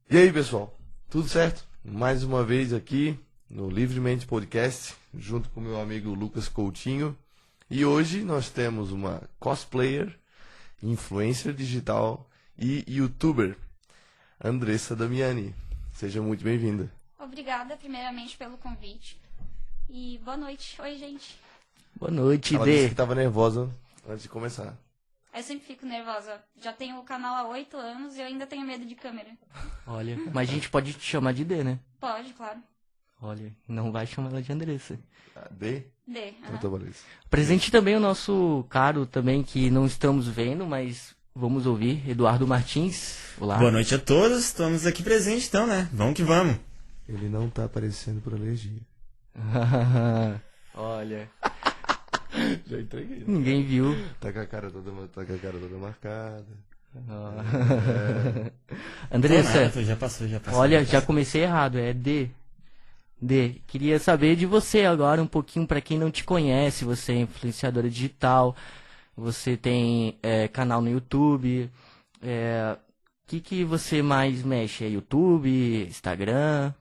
E aí, pessoal? Tudo certo? Mais uma vez aqui no Livremente Podcast, junto com meu amigo Lucas Coutinho. E hoje nós temos uma cosplayer, influencer digital e youtuber, Andressa Damiani. Seja muito bem-vinda. Obrigada, primeiramente, pelo convite. E boa noite. Oi, gente. Boa noite, Ela Dê. disse que estava nervosa antes de começar. Eu sempre fico nervosa. Já tenho o canal há 8 anos e eu ainda tenho medo de câmera. Olha, mas a gente pode te chamar de Dê, né? Pode, claro. Olha, não vai chamar ela de Andressa. D? D. Então, beleza. Presente também o nosso caro também, que não estamos vendo, mas vamos ouvir, Eduardo Martins. Olá. Boa noite a todos, estamos aqui presentes então, né? Vamos que vamos. Ele não tá aparecendo por alergia. Olha, Já entreguei. Né? ninguém viu. Tá com a cara toda marcada. Andressa, Já passou. olha, já comecei errado, é D. D, queria saber de você agora um pouquinho, pra quem não te conhece, você é influenciadora digital, você tem canal no YouTube, que você mais mexe? É YouTube, Instagram?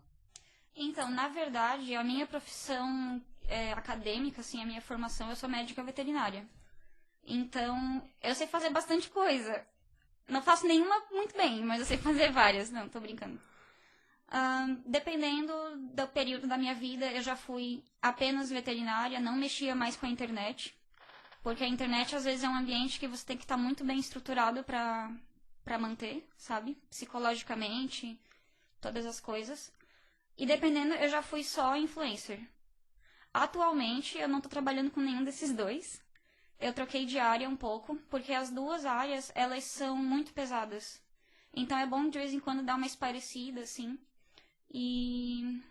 Então, na verdade, a minha profissão acadêmica, assim, a minha formação, eu sou médica veterinária. Então, eu sei fazer bastante coisa. Não faço nenhuma muito bem, mas eu sei fazer várias. Não, tô brincando. Dependendo do período da minha vida, eu já fui apenas veterinária, não mexia mais com a internet. Porque a internet, às vezes, é um ambiente que você tem que estar muito bem estruturado pra manter, sabe? Psicologicamente, todas as coisas. E dependendo, eu já fui só influencer. Atualmente, eu não tô trabalhando com nenhum desses dois. Eu troquei de área um pouco, porque as duas áreas, elas são muito pesadas. Então é bom de vez em quando dar uma espairecida, assim, e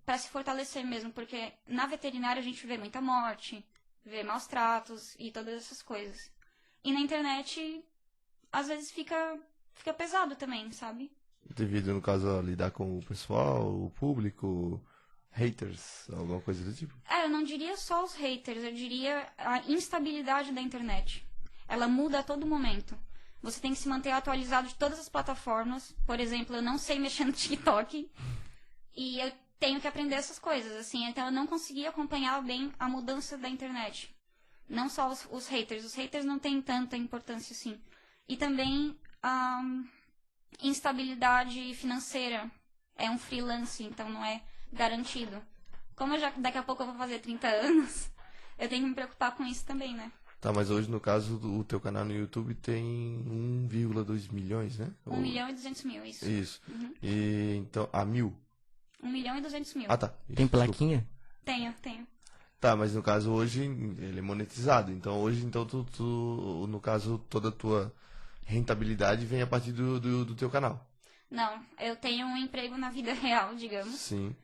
para se fortalecer mesmo, porque na veterinária a gente vê muita morte, vê maus tratos e todas essas coisas. E na internet, às vezes fica pesado também, sabe? Devido, no caso, a lidar com o pessoal, o público, haters, alguma coisa do tipo. Eu não diria só os haters, eu diria a instabilidade da internet. Ela muda a todo momento. Você tem que se manter atualizado de todas as plataformas. Por exemplo, eu não sei mexer no TikTok e eu tenho que aprender essas coisas, assim. Então eu não consegui acompanhar bem a mudança da internet. Não só os haters. Os haters não têm tanta importância, assim. E também a instabilidade financeira. É um freelance, então não é garantido. Como daqui a pouco eu vou fazer 30 anos, eu tenho que me preocupar com isso também, né? Tá, mas hoje, no caso, o teu canal no YouTube tem 1,2 milhões, né? 1 milhão e 200 mil, isso. Isso. Uhum. E, então, 1.000. 1 milhão e 200 mil. Ah, tá. Isso, Tem desculpa. plaquinha? Tenho. Tá, mas no caso, hoje, ele é monetizado. Então, hoje, no caso, toda a tua rentabilidade vem a partir do teu canal. Não, eu tenho um emprego na vida real, digamos. Sim.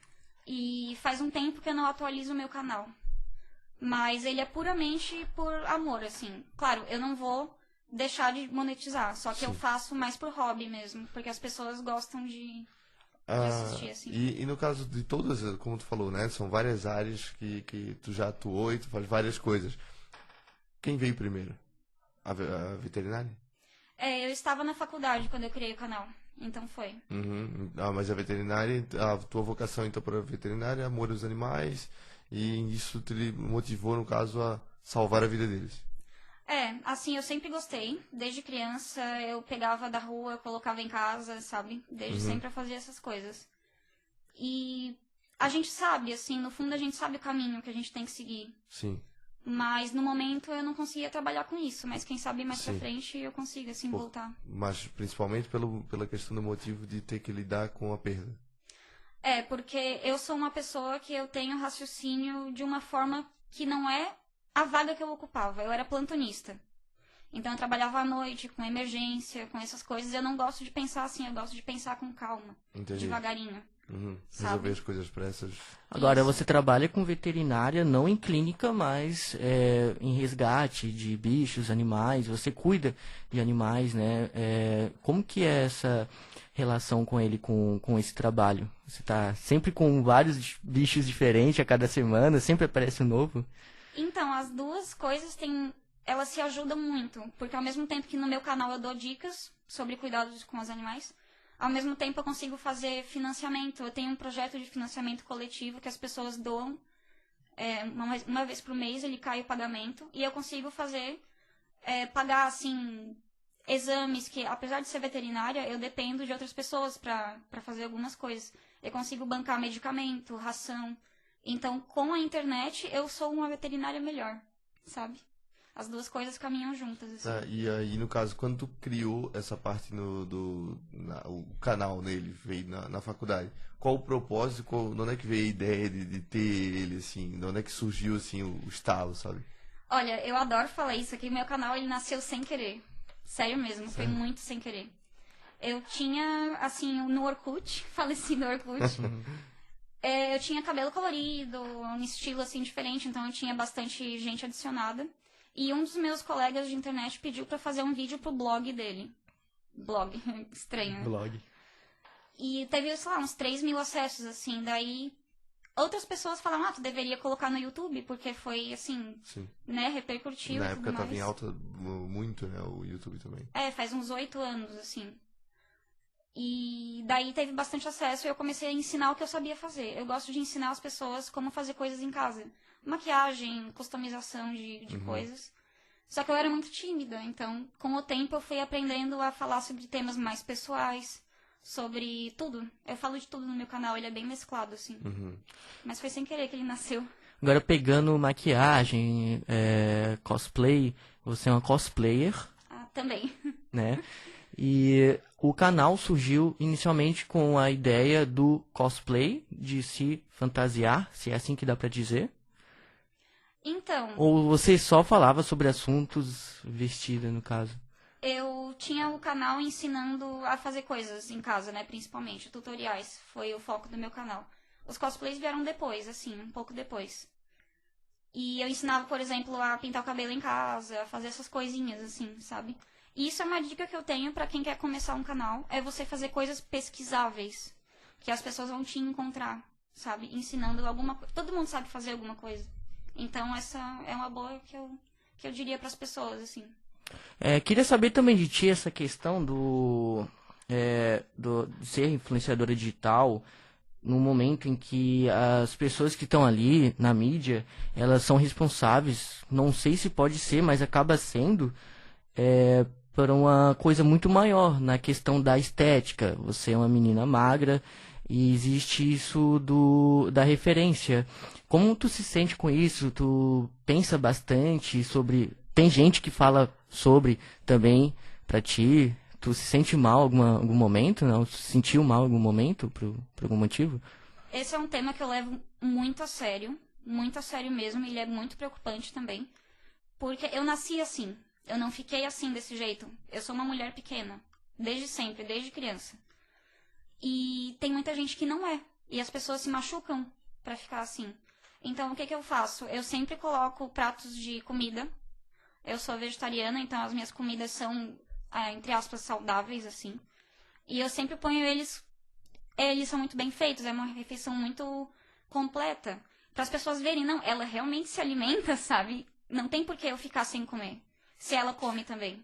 E faz um tempo que eu não atualizo o meu canal. Mas ele é puramente por amor, assim. Claro, eu não vou deixar de monetizar, só que eu faço mais por hobby mesmo, porque as pessoas gostam de assistir, assim. E no caso de todas, como tu falou, né? São várias áreas que tu já atuou e tu faz várias coisas. Quem veio primeiro? A veterinária? Eu estava na faculdade quando eu criei o canal, então foi. Uhum. Mas a veterinária, a tua vocação então para a veterinária, amor aos animais, e isso te motivou, no caso, a salvar a vida deles. Assim, eu sempre gostei. Desde criança, eu pegava da rua, colocava em casa, sabe? Desde sempre eu fazia essas coisas. E a gente sabe, assim, no fundo a gente sabe o caminho que a gente tem que seguir. Sim. Mas no momento eu não conseguia trabalhar com isso. Mas quem sabe mais pra Sim. frente eu consiga, assim, voltar. Mas principalmente pela questão do motivo de ter que lidar com a perda. Porque eu sou uma pessoa que eu tenho raciocínio de uma forma que não é a vaga que eu ocupava. Eu era plantonista. Então eu trabalhava à noite, com emergência, com essas coisas. Eu não gosto de pensar assim, eu gosto de pensar com calma, Entendi. devagarinho. Sabe? Resolver as coisas pressas. Agora, Isso. você trabalha com veterinária, não em clínica, mas em resgate de bichos, animais. Você cuida de animais, né? Como que é essa relação com ele, com esse trabalho? Você tá sempre com vários bichos diferentes a cada semana, sempre aparece um novo? Então, as duas coisas elas se ajudam muito. Porque ao mesmo tempo que no meu canal eu dou dicas sobre cuidados com os animais, Ao mesmo tempo, eu consigo fazer financiamento. Eu tenho um projeto de financiamento coletivo que as pessoas doam. Uma vez por mês, ele cai o pagamento. E eu consigo pagar, assim, exames que, apesar de ser veterinária, eu dependo de outras pessoas para fazer algumas coisas. Eu consigo bancar medicamento, ração. Então, com a internet, eu sou uma veterinária melhor, sabe? As duas coisas caminham juntas, assim. E aí, no caso, quando tu criou essa parte o canal nele, veio na faculdade, qual o propósito, de onde é que veio a ideia de ter ele, assim, de onde é que surgiu, assim, o estalo, sabe? Olha, eu adoro falar isso aqui, meu canal, ele nasceu sem querer. Sério mesmo, foi muito sem querer. Eu tinha, assim, no Orkut, falecido Orkut, eu tinha cabelo colorido, um estilo, assim, diferente, então eu tinha bastante gente adicionada. E um dos meus colegas de internet pediu pra fazer um vídeo pro blog dele. Blog, estranho, né? Blog. E teve, sei lá, uns 3.000 acessos, assim. Daí, outras pessoas falaram, tu deveria colocar no YouTube, porque foi, assim, Sim. né, repercutiu Na e tudo época tava mais. em alta muito, né, o YouTube também. Faz uns 8 anos, assim. E daí teve bastante acesso e eu comecei a ensinar o que eu sabia fazer. Eu gosto de ensinar as pessoas como fazer coisas em casa. Maquiagem, customização de coisas. Só que eu era muito tímida, então com o tempo eu fui aprendendo a falar sobre temas mais pessoais, sobre tudo. Eu falo de tudo no meu canal, ele é bem mesclado, assim. Mas foi sem querer que ele nasceu. Agora, pegando maquiagem, cosplay, você é uma cosplayer, Também. né? E o canal surgiu inicialmente com a ideia do cosplay, de se fantasiar, se é assim que dá pra dizer. Então, Ou você só falava sobre assuntos vestida, no caso? eu tinha o canal ensinando a fazer coisas em casa, né? Principalmente, tutoriais. Foi o foco do meu canal. Os cosplays vieram depois, assim, um pouco depois. E eu ensinava, por exemplo, a pintar o cabelo em casa, a fazer essas coisinhas, assim, sabe? E isso é uma dica que eu tenho pra quem quer começar um canal, é você fazer coisas pesquisáveis, que as pessoas vão te encontrar, sabe? Ensinando alguma coisa. Todo mundo sabe fazer alguma coisa. Então essa é uma boa que eu diria pras pessoas, assim. Queria saber também de ti essa questão de ser influenciadora digital no momento em que as pessoas que estão ali na mídia, elas são responsáveis, não sei se pode ser, mas acaba sendo, por uma coisa muito maior na questão da estética. Você é uma menina magra e existe isso da referência. Como tu se sente com isso? Tu pensa bastante sobre... Tem gente que fala sobre também pra ti. Tu se sente mal em algum momento? Não? Tu se sentiu mal em algum momento por algum motivo? Esse é um tema que eu levo muito a sério mesmo, e ele é muito preocupante também. Porque eu nasci assim, eu não fiquei assim desse jeito. Eu sou uma mulher pequena, desde sempre, desde criança. E tem muita gente que não é, e as pessoas se machucam pra ficar assim. Então, o que eu faço? Eu sempre coloco pratos de comida. Eu sou vegetariana, então as minhas comidas são, entre aspas, saudáveis, assim. E eu sempre ponho eles são muito bem feitos, é uma refeição muito completa. Para as pessoas verem, não, ela realmente se alimenta, sabe? Não tem por que eu ficar sem comer, se ela come também.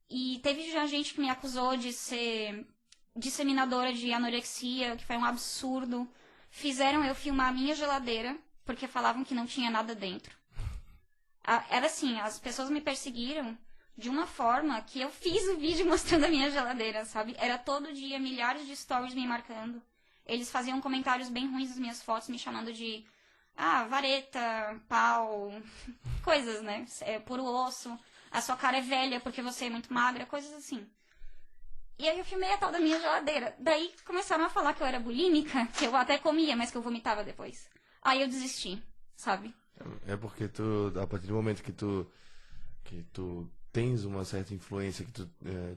E teve já gente que me acusou de ser disseminadora de anorexia, que foi um absurdo. Fizeram eu filmar a minha geladeira, porque falavam que não tinha nada dentro. Era assim, as pessoas me perseguiram de uma forma que eu fiz o vídeo mostrando a minha geladeira, sabe? Era todo dia, milhares de stories me marcando. Eles faziam comentários bem ruins nas minhas fotos, me chamando de vareta, pau, coisas, né? Puro osso, a sua cara é velha porque você é muito magra, coisas assim. E aí eu filmei a tal da minha geladeira. Daí começaram a falar que eu era bulímica, que eu até comia, mas que eu vomitava depois. Aí eu desisti, sabe? É porque a partir do momento que tu tens uma certa influência, que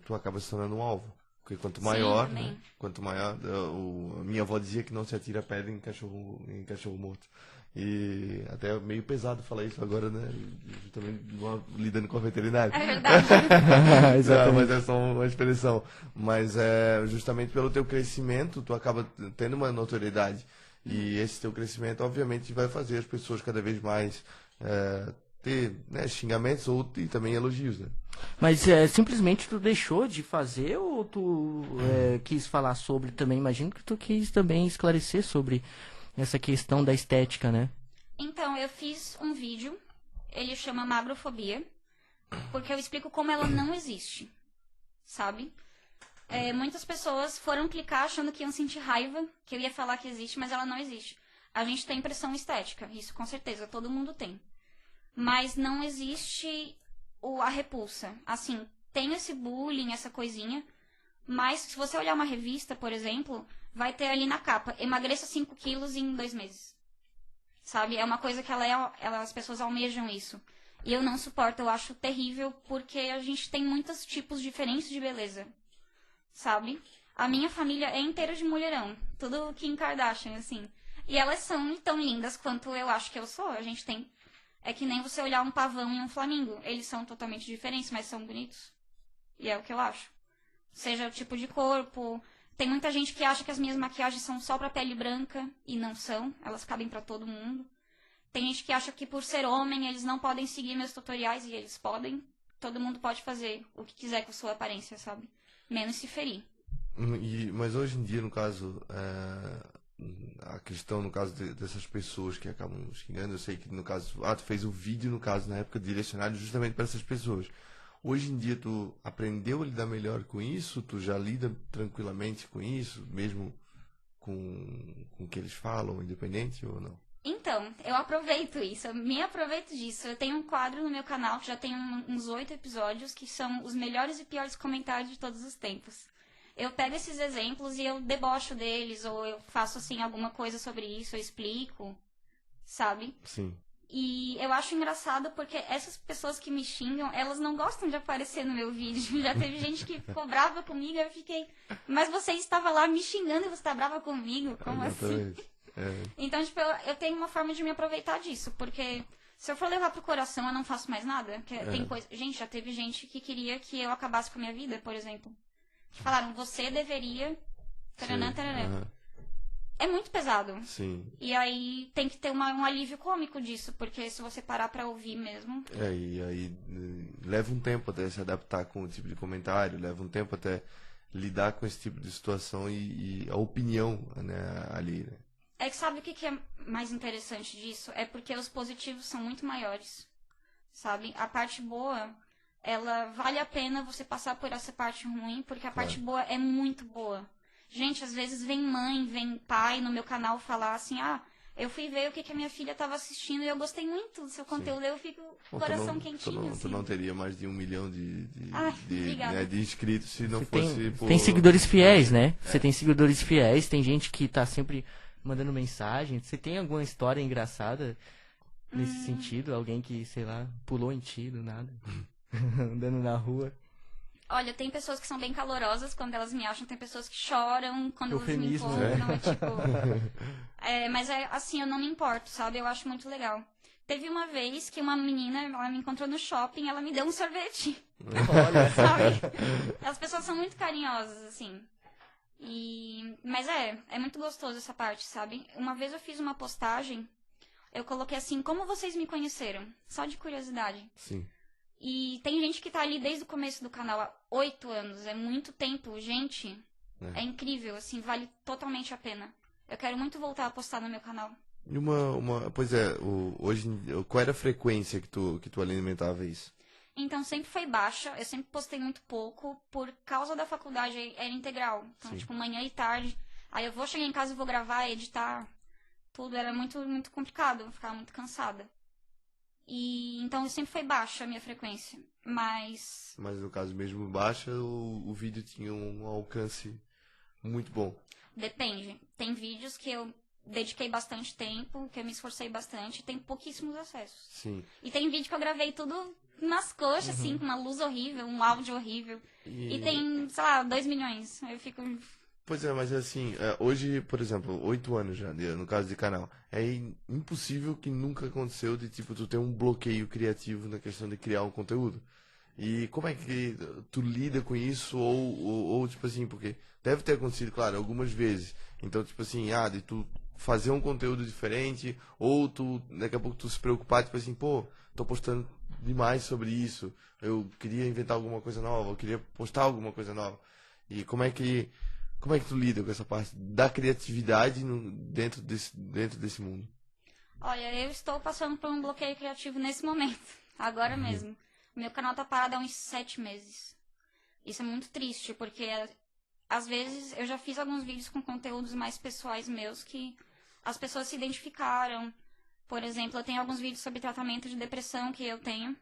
tu acaba se tornando um alvo. Porque quanto maior, Sim, né? Quanto maior, a minha avó dizia que não se atira pedra em cachorro morto. E até é meio pesado falar isso agora, né? Também lidando com a veterinária. É verdade. Não, mas é só uma expressão. Mas justamente pelo teu crescimento, tu acaba tendo uma notoriedade. E esse teu crescimento, obviamente, vai fazer as pessoas cada vez mais ter, né, xingamentos e também elogios, né? Mas simplesmente tu deixou de fazer ou tu quis falar sobre também? Imagino que tu quis também esclarecer sobre essa questão da estética, né? Então, eu fiz um vídeo, ele chama Magrofobia, porque eu explico como ela não existe, sabe? Muitas pessoas foram clicar achando que iam sentir raiva, que eu ia falar que existe, mas ela não existe. A gente tem pressão estética, isso com certeza, todo mundo tem. Mas não existe a repulsa. Assim, tem esse bullying, essa coisinha, mas se você olhar uma revista, por exemplo, vai ter ali na capa, emagreça 5 quilos em 2 meses. Sabe? É uma coisa que as pessoas almejam isso. E eu não suporto, eu acho terrível, porque a gente tem muitos tipos diferentes de beleza. Sabe? A minha família é inteira de mulherão. Tudo Kim Kardashian, assim. E elas são tão lindas quanto eu acho que eu sou. A gente tem... É que nem você olhar um pavão e um flamingo. Eles são totalmente diferentes, mas são bonitos. E é o que eu acho. Seja o tipo de corpo. Tem muita gente que acha que as minhas maquiagens são só pra pele branca. E não são. Elas cabem pra todo mundo. Tem gente que acha que por ser homem eles não podem seguir meus tutoriais. E eles podem. Todo mundo pode fazer o que quiser com a sua aparência, sabe? Menos se ferir. Mas hoje em dia, no caso... a questão, no caso dessas pessoas que acabam xingando, eu sei que no caso, tu fez o vídeo, no caso, na época, direcionado justamente para essas pessoas. Hoje em dia, tu aprendeu a lidar melhor com isso? Tu já lida tranquilamente com isso, mesmo com o que eles falam, independente ou não? Então, eu aproveito isso, eu me aproveito disso. Eu tenho um quadro no meu canal que já tem uns 8 episódios, que são os melhores e piores comentários de todos os tempos. Eu pego esses exemplos e eu debocho deles, ou eu faço, assim, alguma coisa sobre isso, eu explico, sabe? Sim. E eu acho engraçado porque essas pessoas que me xingam, elas não gostam de aparecer no meu vídeo. Já teve gente que ficou brava comigo, eu fiquei... Mas você estava lá me xingando e você está brava comigo? Como assim? Então, tipo, eu tenho uma forma de me aproveitar disso, porque... Se eu for levar pro coração, eu não faço mais nada. Tem coisa... Gente, já teve gente que queria que eu acabasse com a minha vida, por exemplo. Que falaram, você deveria... Taranã, taranã. É muito pesado. Sim. E aí tem que ter um alívio cômico disso, porque se você parar pra ouvir mesmo... E aí leva um tempo até se adaptar com o tipo de comentário, leva um tempo até lidar com esse tipo de situação e a opinião, né, ali, né? É que sabe o que é mais interessante disso? É porque os positivos são muito maiores, sabe? A parte boa... ela vale a pena você passar por essa parte ruim, porque a parte boa é muito boa. Gente, às vezes vem mãe, vem pai no meu canal falar assim, eu fui ver o que a minha filha estava assistindo e eu gostei muito do seu conteúdo, eu fico com o coração quentinho. Tu não teria mais de 1 milhão de inscritos se não Você fosse... tem seguidores fiéis, né? Você tem seguidores fiéis, tem gente que tá sempre mandando mensagem. Você tem alguma história engraçada nesse sentido? Alguém que, sei lá, pulou em ti do nada? Andando na rua. Olha, tem pessoas que são bem calorosas quando elas me acham, tem pessoas que choram quando elas me encontram, mas assim, eu não me importo, sabe? Eu acho muito legal. Teve uma vez que uma menina, ela me encontrou no shopping, ela me deu um sorvete. Olha, sabe? As pessoas são muito carinhosas, assim. Mas é muito gostoso essa parte, sabe? Uma vez eu fiz uma postagem, eu coloquei assim, como vocês me conheceram? Só de curiosidade. Sim. E tem gente que tá ali desde o começo do canal há 8 anos. É muito tempo, gente. É incrível, assim, vale totalmente a pena. Eu quero muito voltar a postar no meu canal. E hoje, qual era a frequência que tu alimentava isso? Então, sempre foi baixa. Eu sempre postei muito pouco. Por causa da faculdade, era integral. Então, tipo, manhã e tarde. Aí eu vou chegar em casa e vou gravar, editar. Tudo era muito, muito complicado. Eu ficava muito cansada. Então sempre foi baixa a minha frequência, mas no caso mesmo baixa, o vídeo tinha um alcance muito bom. Depende, tem vídeos que eu dediquei bastante tempo, que eu me esforcei bastante, e tem pouquíssimos acessos. Sim. E tem vídeo que eu gravei tudo nas coxas, assim, com uma luz horrível, um áudio horrível, e tem, sei lá, 2 milhões, eu fico... Pois é, mas assim, hoje, por exemplo, 8 anos já, no caso de canal, é impossível que nunca aconteceu de, tipo, tu ter um bloqueio criativo na questão de criar um conteúdo. E como é que tu lida com isso, ou tipo assim, porque deve ter acontecido, claro, algumas vezes. Então, tipo assim, de tu fazer um conteúdo diferente, ou tu, daqui a pouco tu se preocupar, tipo assim, pô, tô postando demais sobre isso, eu queria inventar alguma coisa nova, eu queria postar alguma coisa nova. E como é que tu lida com essa parte da criatividade dentro desse mundo? Olha, eu estou passando por um bloqueio criativo nesse momento, agora mesmo. Meu canal tá parado há uns 7 meses. Isso é muito triste, porque às vezes eu já fiz alguns vídeos com conteúdos mais pessoais meus que as pessoas se identificaram. Por exemplo, eu tenho alguns vídeos sobre tratamento de depressão que eu tenho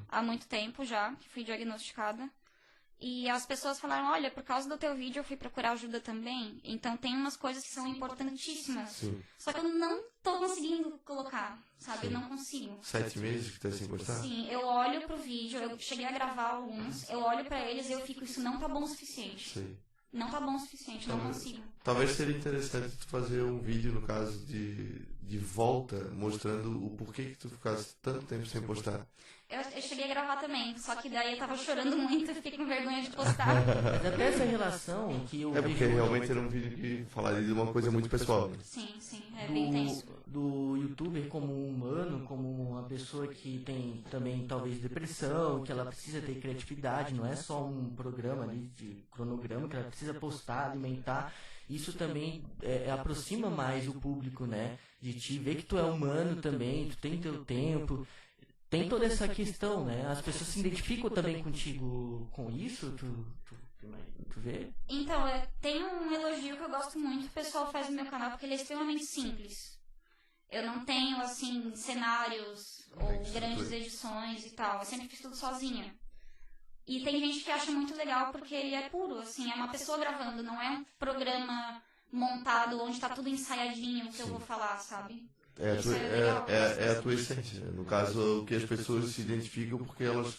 há muito tempo já, que fui diagnosticada. E as pessoas falaram, olha, por causa do teu vídeo eu fui procurar ajuda também. Então tem umas coisas que são importantíssimas. Sim. Só que eu não tô conseguindo colocar, sabe? Eu não consigo. 7 meses que tá sem postar? Sim, eu olho pro vídeo, eu cheguei a gravar alguns, eu olho pra eles e eu fico, isso não tá bom o suficiente. Sei. Não tá bom o suficiente, não consigo. Talvez seria interessante tu fazer um vídeo, no caso, de volta, mostrando o porquê que tu ficasse tanto tempo sem postar. Eu cheguei a gravar também, só que daí eu tava chorando muito e fiquei com vergonha de postar. Mas até essa relação que eu É porque vejo realmente era um vídeo que falaria de uma coisa muito pessoal. Né? Sim, é bem tenso. do youtuber como um humano, como uma pessoa que tem também talvez depressão, que ela precisa ter criatividade, não é só um programa ali de cronograma que ela precisa postar, alimentar. Isso também aproxima mais o público, né? De te ver que tu é humano também, tu tem teu tempo. Tem toda essa questão, né? As pessoas se identificam também contigo com isso? Tu vê? Então, tem um elogio que eu gosto muito que o pessoal faz no meu canal, porque ele é extremamente simples. Eu não tenho, assim, cenários ou grandes edições e tal. Eu sempre fiz tudo sozinha. E tem gente que acha muito legal porque ele é puro, assim, é uma pessoa gravando, não é um programa montado onde tá tudo ensaiadinho o que eu vou falar, sabe? É a tua essência. No caso, o que as pessoas se identificam porque elas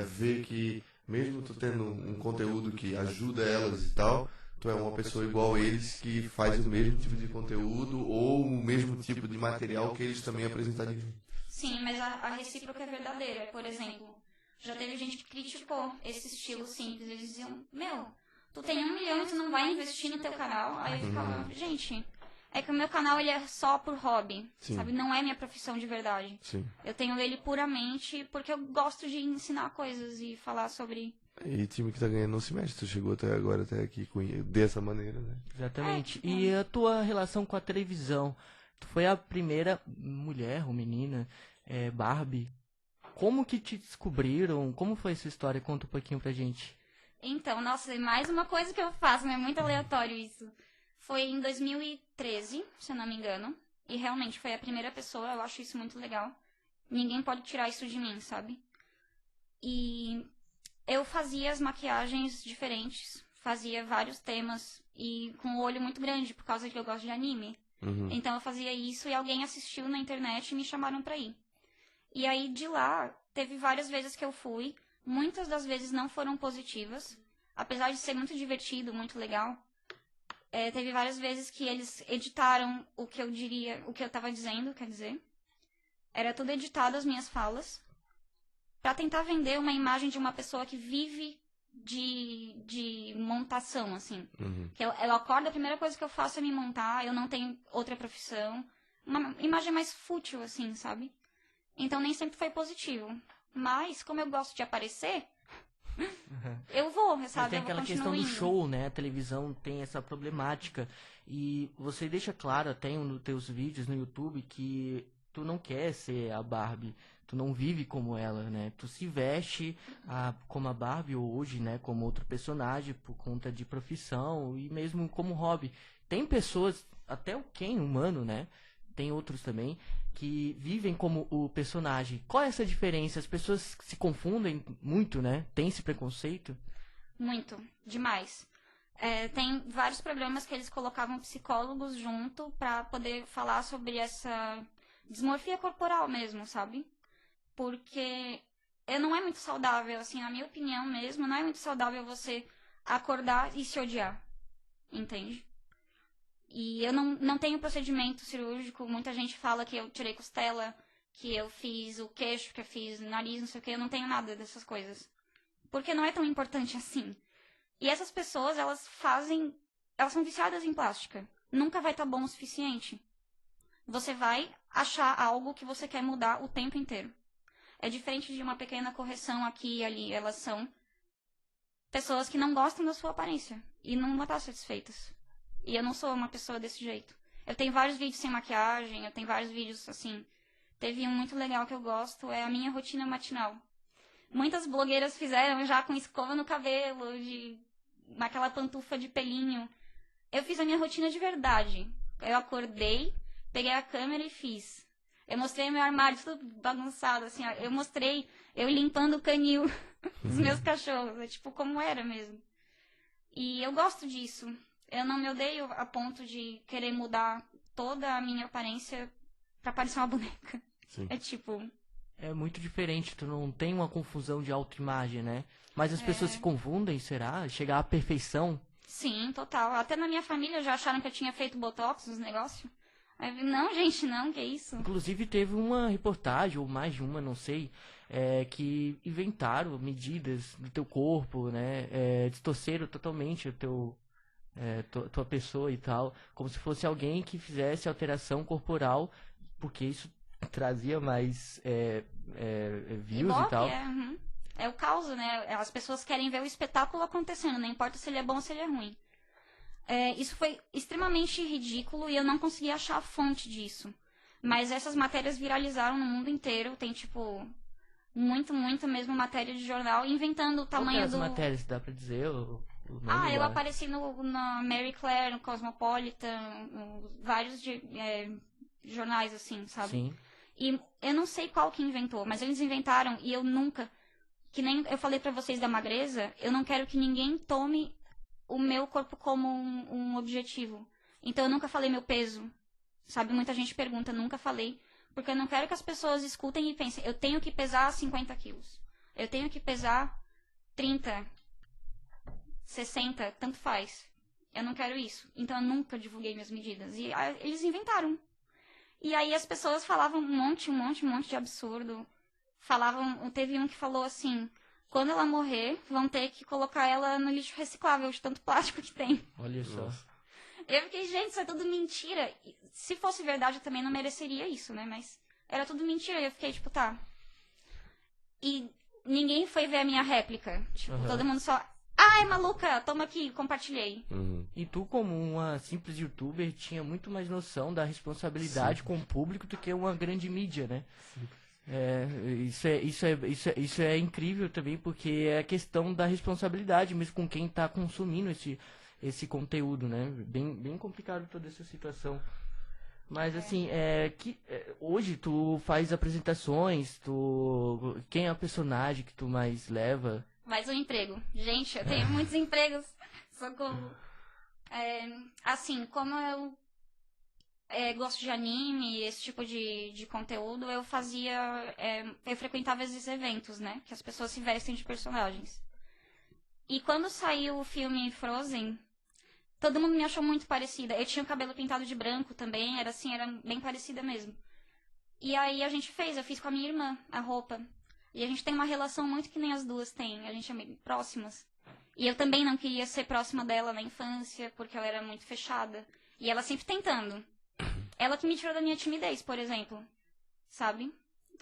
vê que, mesmo tu tendo um conteúdo que ajuda elas e tal, tu é uma pessoa igual a eles que faz o mesmo tipo de conteúdo ou o mesmo tipo de material que eles também apresentariam. Sim, mas a recíproca é verdadeira. Por exemplo, já teve gente que criticou esse estilo simples. Eles diziam, tu tem 1 milhão e tu não vai investir no teu canal? Aí eu ficava, gente... É que o meu canal ele é só por hobby, sabe? Não é minha profissão de verdade. Sim. Eu tenho ele puramente porque eu gosto de ensinar coisas e falar sobre... E time que tá ganhando não se mexe. Tu chegou até agora, até aqui dessa maneira, né? Exatamente. E a tua relação com a televisão? Tu foi a primeira mulher ou menina, Barbie. Como que te descobriram? Como foi essa história? Conta um pouquinho pra gente. Então, nossa, é mais uma coisa que eu faço, né? É muito aleatório isso. Foi em 2013, se eu não me engano. E realmente foi a primeira pessoa, eu acho isso muito legal. Ninguém pode tirar isso de mim, sabe? E eu fazia as maquiagens diferentes, fazia vários temas e com o olho muito grande, por causa que eu gosto de anime. Então eu fazia isso e alguém assistiu na internet e me chamaram pra ir. E aí de lá, teve várias vezes que eu fui. Muitas das vezes não foram positivas. Apesar de ser muito divertido, muito legal. Teve várias vezes que eles editaram o que eu tava dizendo, quer dizer. Era tudo editado as minhas falas. Pra tentar vender uma imagem de uma pessoa que vive de montação, assim. Que eu acordo, a primeira coisa que eu faço é me montar, eu não tenho outra profissão. Uma imagem mais fútil, assim, sabe? Então nem sempre foi positivo. Mas, como eu gosto de aparecer... Eu vou, sabe? Tem aquela questão do show, né? A televisão tem essa problemática. E você deixa claro até nos teus vídeos no YouTube que tu não quer ser a Barbie. Tu não vive como ela, né? Tu se veste como a Barbie hoje, né? Como outro personagem por conta de profissão e mesmo como hobby. Tem pessoas, até o Ken humano, né? Tem outros também que vivem como o personagem. Qual é essa diferença? As pessoas se confundem muito, né? Tem esse preconceito? Muito, demais. Tem vários programas que eles colocavam psicólogos junto pra poder falar sobre essa dismorfia corporal mesmo, sabe? Porque não é muito saudável, assim, na minha opinião mesmo, não é muito saudável você acordar e se odiar, entende? E eu não tenho procedimento cirúrgico. Muita gente fala que eu tirei costela, que eu fiz o queixo, que eu fiz o nariz, não sei o que. Eu não tenho nada dessas coisas. Porque não é tão importante assim. E essas pessoas, elas são viciadas em plástica. Nunca vai estar bom o suficiente. Você vai achar algo que você quer mudar o tempo inteiro. é diferente de uma pequena correção aqui e ali. Elas são pessoas que não gostam da sua aparência e não vão estar satisfeitas. E eu não sou uma pessoa desse jeito. Eu tenho vários vídeos sem maquiagem, eu tenho vários vídeos assim. Teve um muito legal que eu gosto, é a minha rotina matinal. Muitas blogueiras fizeram já com escova no cabelo, naquela pantufa de pelinho. Eu fiz a minha rotina de verdade. Eu acordei, peguei a câmera e fiz. Eu mostrei meu armário tudo bagunçado, assim, ó. Eu mostrei eu limpando o canil dos meus cachorros. É tipo como era mesmo. E eu gosto disso. Eu não me odeio a ponto de querer mudar toda a minha aparência pra parecer uma boneca. Sim. É tipo... É muito diferente, tu não tem uma confusão de autoimagem, né? Mas as pessoas se confundem, será? Chegar à perfeição? Sim, total. Até na minha família já acharam que eu tinha feito botox nos negócios. Aí eu vi, não, gente, não, que isso? Inclusive teve uma reportagem, ou mais de uma, não sei, que inventaram medidas do teu corpo, né? Distorceram totalmente tua pessoa e tal, como se fosse alguém que fizesse alteração corporal, porque isso trazia mais views Ibope, e tal. É o caos, né? As pessoas querem ver o espetáculo acontecendo, não importa se ele é bom ou se ele é ruim. Isso foi extremamente ridículo e eu não consegui achar a fonte disso. Mas essas matérias viralizaram no mundo inteiro. Tem, tipo, muita mesmo matéria de jornal inventando o tamanho Qual que é do... as matérias, dá pra dizer o nome eu da- apareci na Mary Claire, no Cosmopolitan, vários jornais assim, sabe? Sim. E eu não sei qual que inventou, mas eles inventaram e eu nunca... Que nem eu falei pra vocês da magreza, eu não quero que ninguém tome o meu corpo como um objetivo. Então eu nunca falei meu peso. Sabe, muita gente pergunta, nunca falei. Porque eu não quero que as pessoas escutem e pensem, eu tenho que pesar 50 quilos. Eu tenho que pesar 30, 60, tanto faz. Eu não quero isso. Então eu nunca divulguei minhas medidas. E eles inventaram. E aí as pessoas falavam um monte de absurdo. Teve um que falou assim, quando ela morrer, vão ter que colocar ela no lixo reciclável, de tanto plástico que tem. Olha só. Nossa. Eu fiquei, gente, isso é tudo mentira. E se fosse verdade, eu também não mereceria isso, né? Mas era tudo mentira. E eu fiquei, tipo, tá. E ninguém foi ver a minha réplica. Tipo, Uhum. todo mundo só... Ah, é maluca, toma aqui, compartilhei. E tu, como uma simples youtuber, tinha muito mais noção da responsabilidade com o público do que uma grande mídia, né? Isso é incrível também, porque é a questão da responsabilidade mesmo com quem está consumindo esse conteúdo, né? Bem complicado toda essa situação. Mas assim, hoje tu faz apresentações, quem é a personagem que tu mais leva? Mais um emprego. Gente, eu tenho muitos empregos. Socorro. Assim, como eu gosto de anime, esse tipo de conteúdo, eu frequentava esses eventos, né? Que as pessoas se vestem de personagens. E quando saiu o filme Frozen, todo mundo me achou muito parecida. Eu tinha o cabelo pintado de branco também, era bem parecida mesmo. E aí eu fiz com a minha irmã a roupa. E a gente tem uma relação muito que nem as duas têm, a gente é meio próximas. E eu também não queria ser próxima dela na infância, porque ela era muito fechada. E ela sempre tentando. Ela que me tirou da minha timidez, por exemplo. Sabe?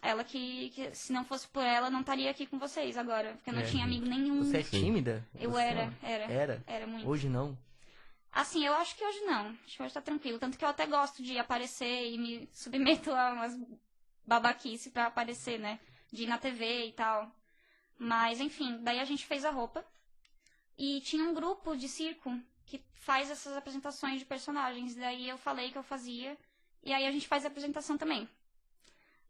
Ela que se não fosse por ela, não estaria aqui com vocês agora. Porque eu não tinha amigo nenhum. Você é tímida? Eu Era? Era muito. Hoje não? Assim, eu acho que hoje não. Acho que hoje tá tranquilo. Tanto que eu até gosto de aparecer e me submeto a umas babaquice pra aparecer, né? De ir na TV e tal. Mas, enfim, daí a gente fez a roupa. E tinha um grupo de circo que faz essas apresentações de personagens. Daí eu falei que eu fazia. E aí a gente faz a apresentação também.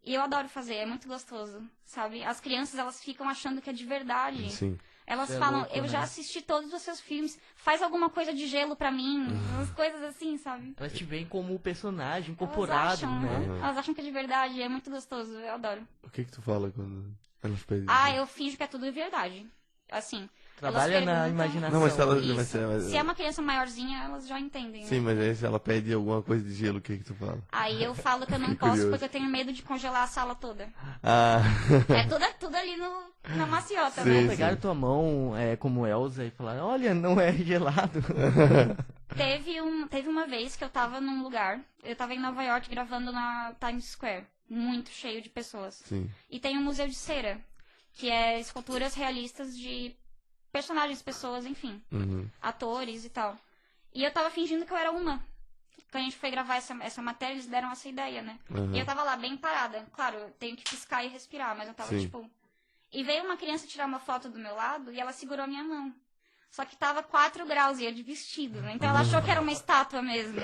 E eu adoro fazer, é muito gostoso, sabe? As crianças, elas ficam achando que é de verdade. Sim. Elas Isso é falam, louco, eu né? já assisti todos os seus filmes, faz alguma coisa de gelo pra mim, umas coisas assim, sabe? Elas te veem como personagem Elas incorporado, acham, né? Elas acham que é de verdade, é muito gostoso, eu adoro. O que tu fala quando elas pedem? Eu finjo que é tudo verdade. Assim, Trabalha elas na perguntam- imaginação. Não, mas se ela- ali. mas se é uma criança maiorzinha, elas já entendem, Sim, né? mas aí se ela pede alguma coisa de gelo, o que tu fala? Aí eu falo que eu não Que posso curioso. porque eu tenho medo de congelar a sala toda. Ah, É tudo ali na maciota, Sim, né? sim. Pegaram tua mão como Elsa e falaram, olha, não é gelado. Teve uma vez que eu tava num lugar, eu tava em Nova York gravando na Times Square, muito cheio de pessoas. Sim. E tem um museu de cera, que é esculturas realistas de personagens, pessoas, enfim, Uhum. atores e tal. E eu tava fingindo que eu era uma. Quando a gente foi gravar essa matéria, eles deram essa ideia, né? Uhum. E eu tava lá, bem parada. Claro, eu tenho que piscar e respirar, mas eu tava, Sim. tipo... E veio uma criança tirar uma foto do meu lado e ela segurou a minha mão. Só que tava 4 graus e eu de vestido, né? Então ela achou que era uma estátua mesmo.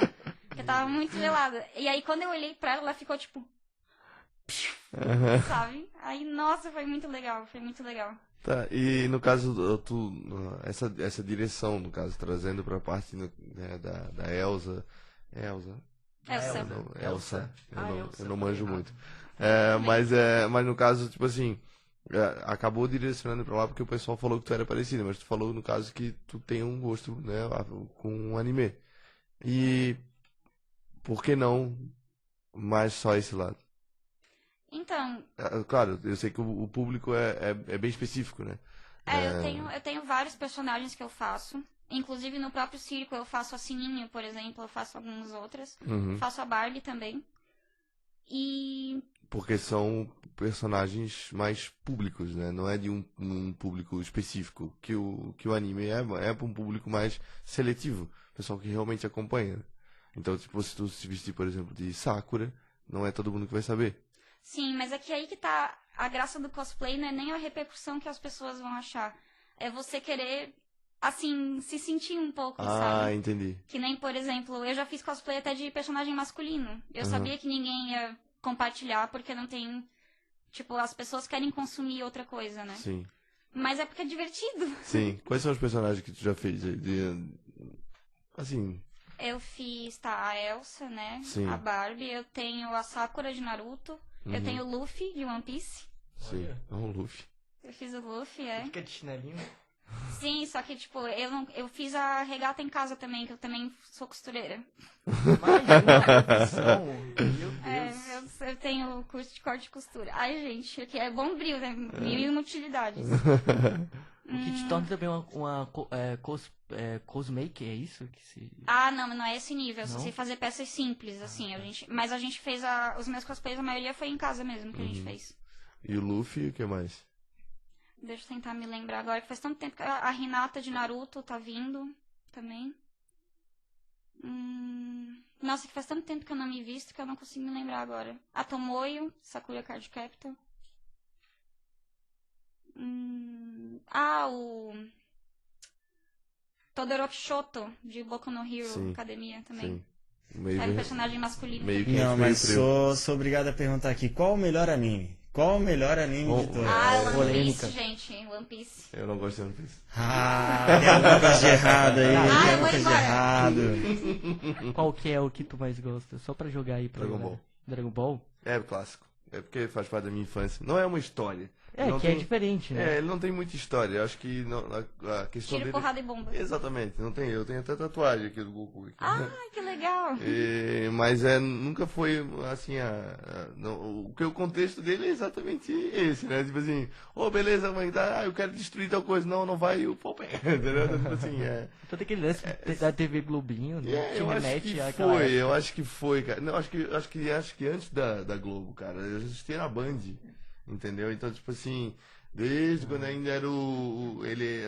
Porque tava muito gelada. E aí quando eu olhei pra ela, ela ficou tipo... Uhum. Sabe? Aí, nossa, foi muito legal, foi muito legal. Tá, e no caso, essa direção, no caso, trazendo pra parte né, da Elsa. Elsa? Elsa. Não, Elsa. Elsa, Eu não foi manjo errado. muito. Mas no caso, tipo assim, acabou direcionando pra lá porque o pessoal falou que tu era parecida, mas tu falou no caso que tu tem um gosto, né, com um anime. E por que não mais só esse lado? Então, Claro, eu sei que o público é bem específico, né? eu tenho vários personagens que eu faço. Inclusive no próprio circo eu faço a Sininho, por exemplo, eu faço algumas outras. Uhum. Faço a Barbie também. E Porque são personagens mais públicos, né? Não é de um público específico. Que o anime é para um público mais seletivo. Pessoal que realmente acompanha. Então, tipo, se tu se vestir, por exemplo, de Sakura, não é todo mundo que vai saber. sim, mas é que aí que tá a graça do cosplay, não é nem a repercussão que as pessoas vão achar. É você querer, assim, se sentir um pouco, sabe? Entendi. Que nem, por exemplo, eu já fiz cosplay até de personagem masculino. Eu Uhum. sabia que ninguém ia compartilhar, porque não tem... Tipo, as pessoas querem consumir outra coisa, né? Sim. Mas é porque é divertido. Sim. Quais são os personagens que tu já fez? Assim, Eu fiz, tá, a Elsa, né? Sim. A Barbie. Eu tenho a Sakura de Naruto. Eu Uhum. tenho o Luffy de One Piece. sim. É um Luffy. Eu fiz o Luffy, é. Fica de chinelinho. Sim, só que, tipo, eu fiz a regata em casa também, que eu também sou costureira. Mais uma profissão. Meu É, Deus. eu tenho curso de corte e costura. Ai, gente, que é bom brilho, né? Mil e uma utilidades. O que te torna também cosmaker, é isso? Que se... Ah, não é esse nível. Eu só Não? sei fazer peças simples, assim. Mas a gente fez os meus cosplays, a maioria foi em casa mesmo que a gente fez. E o Luffy, o que mais? Deixa eu tentar me lembrar agora, que faz tanto tempo que a Hinata de Naruto tá vindo também. Nossa, que faz tanto tempo que eu não me visto que eu não consigo me lembrar agora. A Tomoyo, Sakura Card Captor. O Todoroki Shoto, de Boku no Hero Sim, Academia também. Sim. Meio, Era um personagem masculino. meio que Não, meio mas frio. sou obrigado a perguntar aqui, qual o melhor anime? Qual o melhor anime de todos? One polêmica. Piece, gente. One Piece. Eu não gosto de One Piece. Tem alguma coisa de errado aí, eu tem vou alguma coisa de embora. errado. Qual que é o que tu mais gosta? Só pra jogar aí pra Dragon galera. Ball. Dragon Ball? É clássico. É porque faz parte da minha infância. Não é uma história. É, Não que é tem- diferente, né? Ele não tem muita história. Eu acho que a questão Tiro, dele... porrada e bomba. Exatamente. Não tem. Eu tenho até tatuagem aqui do Goku. Aqui. Ah, que legal. Mas nunca foi assim o contexto dele é exatamente esse, né? Tipo assim, beleza, mãe, eu quero destruir tal coisa, não vai, e o pau pega, entendeu? Então, tipo assim, Todo aquele lance da TV Globinho, né? Que eu acho remete que àquela foi, época. eu acho que foi, cara. Não, acho que antes da Globo, cara, eu assistia na Band, entendeu? Então, tipo assim, desde quando ainda era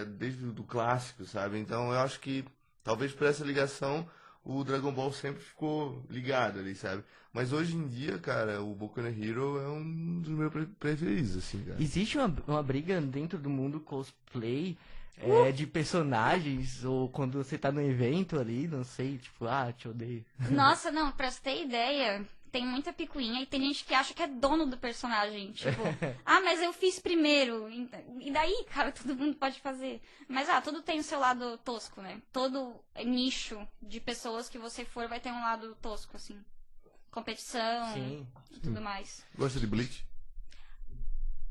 desde o do clássico, sabe? Então, eu acho que talvez por essa ligação o Dragon Ball sempre ficou ligado ali, sabe? Mas hoje em dia, cara, o Boku no Hero é um dos meus preferidos, assim, cara. Existe uma briga dentro do mundo cosplay de personagens, ou quando você tá no evento ali, não sei, tipo, te odeio. Nossa, não, pra você ter ideia, tem muita picuinha e tem gente que acha que é dono do personagem. Tipo, mas eu fiz primeiro. E daí, cara, todo mundo pode fazer. Mas, tudo tem o seu lado tosco, né? Todo nicho de pessoas que você for vai ter um lado tosco, assim. Competição Sim. e tudo mais. Gosta de Bleach?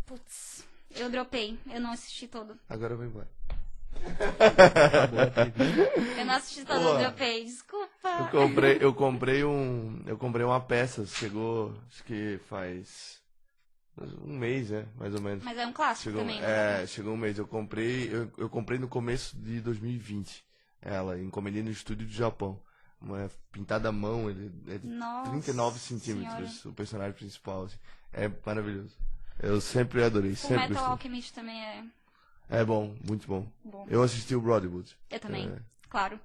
Putz, eu dropei. Eu não assisti todo. Agora eu vou embora. Acabou a TV. Eu não assisti todo, Boa. eu dropei. Desculpa. Eu comprei uma peça, chegou, acho que faz um mês, né, mais ou menos. Mas é um clássico Chegou, também, né? chegou um mês. Eu comprei no começo de 2020. Ela, encomendei no estúdio do Japão. pintado à mão, ele é de Nossa 39 centímetros, Senhora. o personagem principal, assim. É maravilhoso. Eu sempre adorei, Full sempre Metal gostei. Alchemist também é É bom, muito bom. bom. Eu assisti o Brotherhood. Eu também, É. claro.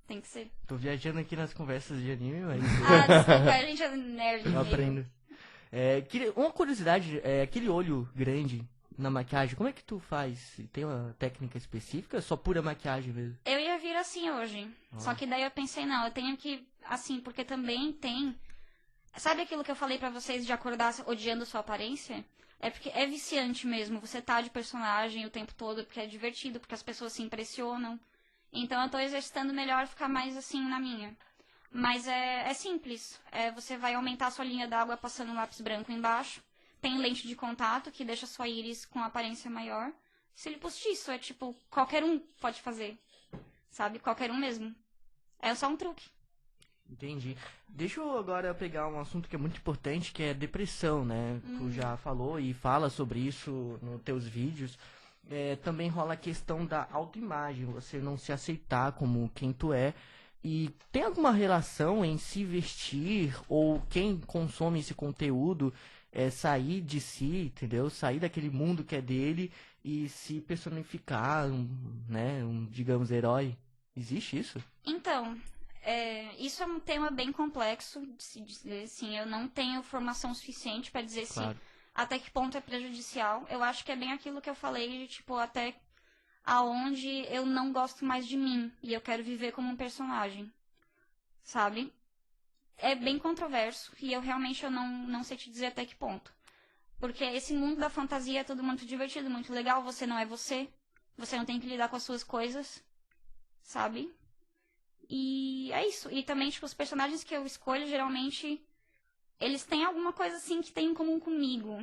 Tem que ser. Tô viajando aqui nas conversas de anime, mas Ah, desculpa, a gente é nerd eu mesmo. aprendo. Uma curiosidade, aquele olho grande na maquiagem, como é que tu faz? Tem uma técnica específica? Só pura maquiagem mesmo? Eu ia vir assim hoje. Só que daí eu pensei, não, eu tenho que, assim, porque também tem... Sabe aquilo que eu falei pra vocês de acordar odiando sua aparência? É porque é viciante mesmo. Você tá de personagem o tempo todo, porque é divertido, porque as pessoas se impressionam. Então eu tô exercitando melhor ficar mais assim na minha. Mas é simples. Você vai aumentar a sua linha d'água passando um lápis branco embaixo. Tem lente de contato que deixa sua íris com aparência maior. Cílio postiço, é tipo, qualquer um pode fazer. Sabe? Qualquer um mesmo. É só um truque. Entendi. Deixa eu agora pegar um assunto que é muito importante, que é depressão, né? Tu já falou e fala sobre isso nos teus vídeos. Também rola a questão da autoimagem, você não se aceitar como quem tu é. E tem alguma relação em se vestir ou quem consome esse conteúdo sair de si, entendeu? Sair daquele mundo que é dele e se personificar, digamos, herói. Existe isso? Então, isso é um tema bem complexo de se dizer, assim. Eu não tenho formação suficiente pra dizer Claro. se até que ponto é prejudicial. Eu acho que é bem aquilo que eu falei, de tipo, até aonde eu não gosto mais de mim e eu quero viver como um personagem, sabe? É bem controverso e eu realmente não sei te dizer até que ponto. Porque esse mundo da fantasia é tudo muito divertido, muito legal, você não é você, você não tem que lidar com as suas coisas, sabe? E é isso. E também, tipo, os personagens que eu escolho, geralmente, eles têm alguma coisa, assim, que tem em comum comigo.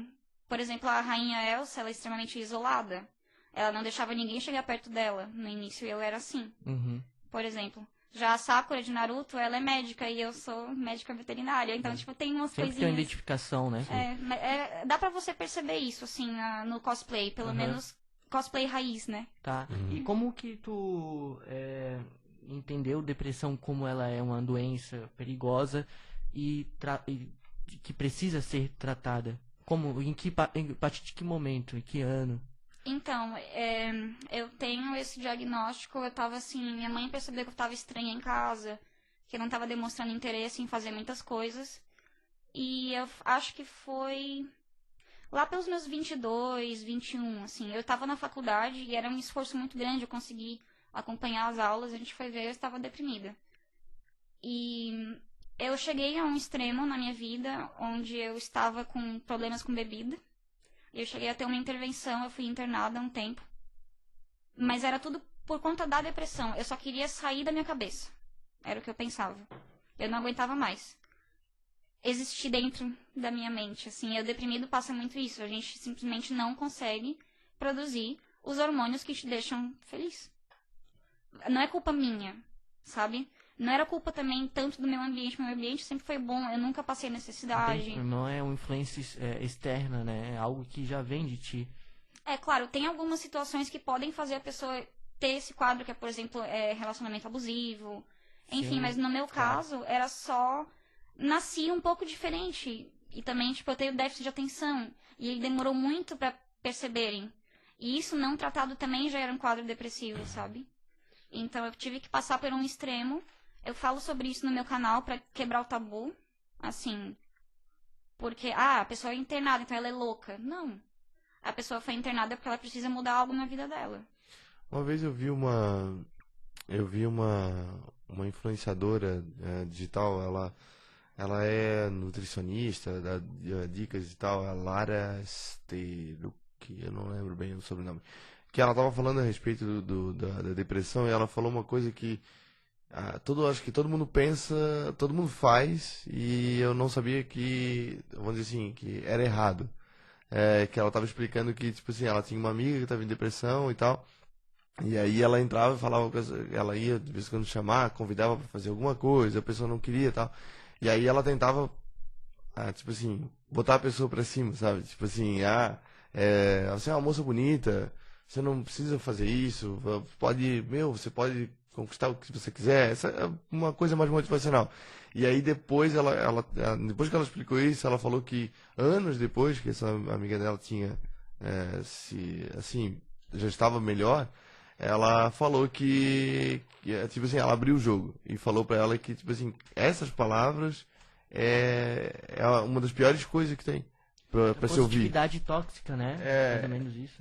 Por exemplo, a rainha Elsa, ela é extremamente isolada. Ela não deixava ninguém chegar perto dela. No início, eu era assim, Uhum. por exemplo. Já a Sakura de Naruto, ela é médica e eu sou médica veterinária. Então, tipo, tem umas Sempre tem uma coisinhas... identificação, né? dá pra você perceber isso, assim, no cosplay. Pelo menos cosplay raiz, né? Tá. E como que tu entendeu depressão como ela é uma doença perigosa e que precisa ser tratada? Como, a partir de que momento, em que ano? Então, eu tenho esse diagnóstico, eu tava assim, minha mãe percebeu que eu tava estranha em casa, que eu não tava demonstrando interesse em fazer muitas coisas, e eu acho que foi lá pelos meus 22, 21, assim, eu tava na faculdade e era um esforço muito grande eu conseguir acompanhar as aulas, a gente foi ver, eu estava deprimida. E eu cheguei a um extremo na minha vida, onde eu estava com problemas com bebida. Eu cheguei a ter uma intervenção, eu fui internada há um tempo. Mas era tudo por conta da depressão. Eu só queria sair da minha cabeça. Era o que eu pensava. Eu não aguentava mais existir dentro da minha mente. Assim, o deprimido passa muito isso. A gente simplesmente não consegue produzir os hormônios que te deixam feliz. Não é culpa minha, sabe? Não era culpa também tanto do meu ambiente. Meu ambiente sempre foi bom, eu nunca passei necessidade. Não é uma influência externa, né? É algo que já vem de ti. É claro, tem algumas situações que podem fazer a pessoa ter esse quadro, que é, por exemplo, relacionamento abusivo. Enfim, Sim, mas no meu claro. caso, era só... Nasci um pouco diferente. E também, tipo, eu tenho déficit de atenção. E ele demorou muito pra perceberem. E isso não tratado também já era um quadro depressivo, sabe? Então eu tive que passar por um extremo. Eu falo sobre isso no meu canal pra quebrar o tabu. Assim, porque, a pessoa é internada, então ela é louca. Não. A pessoa foi internada porque ela precisa mudar algo na vida dela. Uma vez eu vi uma influenciadora digital, ela é nutricionista, dá dicas e tal, a Lara Sterucchi, eu não lembro bem o sobrenome. Que ela tava falando a respeito da depressão e ela falou uma coisa que acho que todo mundo pensa, todo mundo faz, e eu não sabia que, vamos dizer assim, que era errado. Que ela tava explicando que, tipo assim, ela tinha uma amiga que tava em depressão e tal, e aí ela entrava e falava, ela ia de vez em quando chamar, convidava pra fazer alguma coisa, a pessoa não queria e tal, e aí ela tentava, tipo assim, botar a pessoa pra cima, sabe? Tipo assim, você é uma moça bonita, você não precisa fazer isso, você pode conquistar o que você quiser. Essa é uma coisa mais motivacional. E aí depois depois que ela explicou isso, ela falou que anos depois que essa amiga dela tinha já estava melhor, ela falou tipo assim, ela abriu o jogo e falou pra ela que, tipo assim, essas palavras é uma das piores coisas que tem pra se ouvir. Positividade tóxica, né? Mais ou menos isso.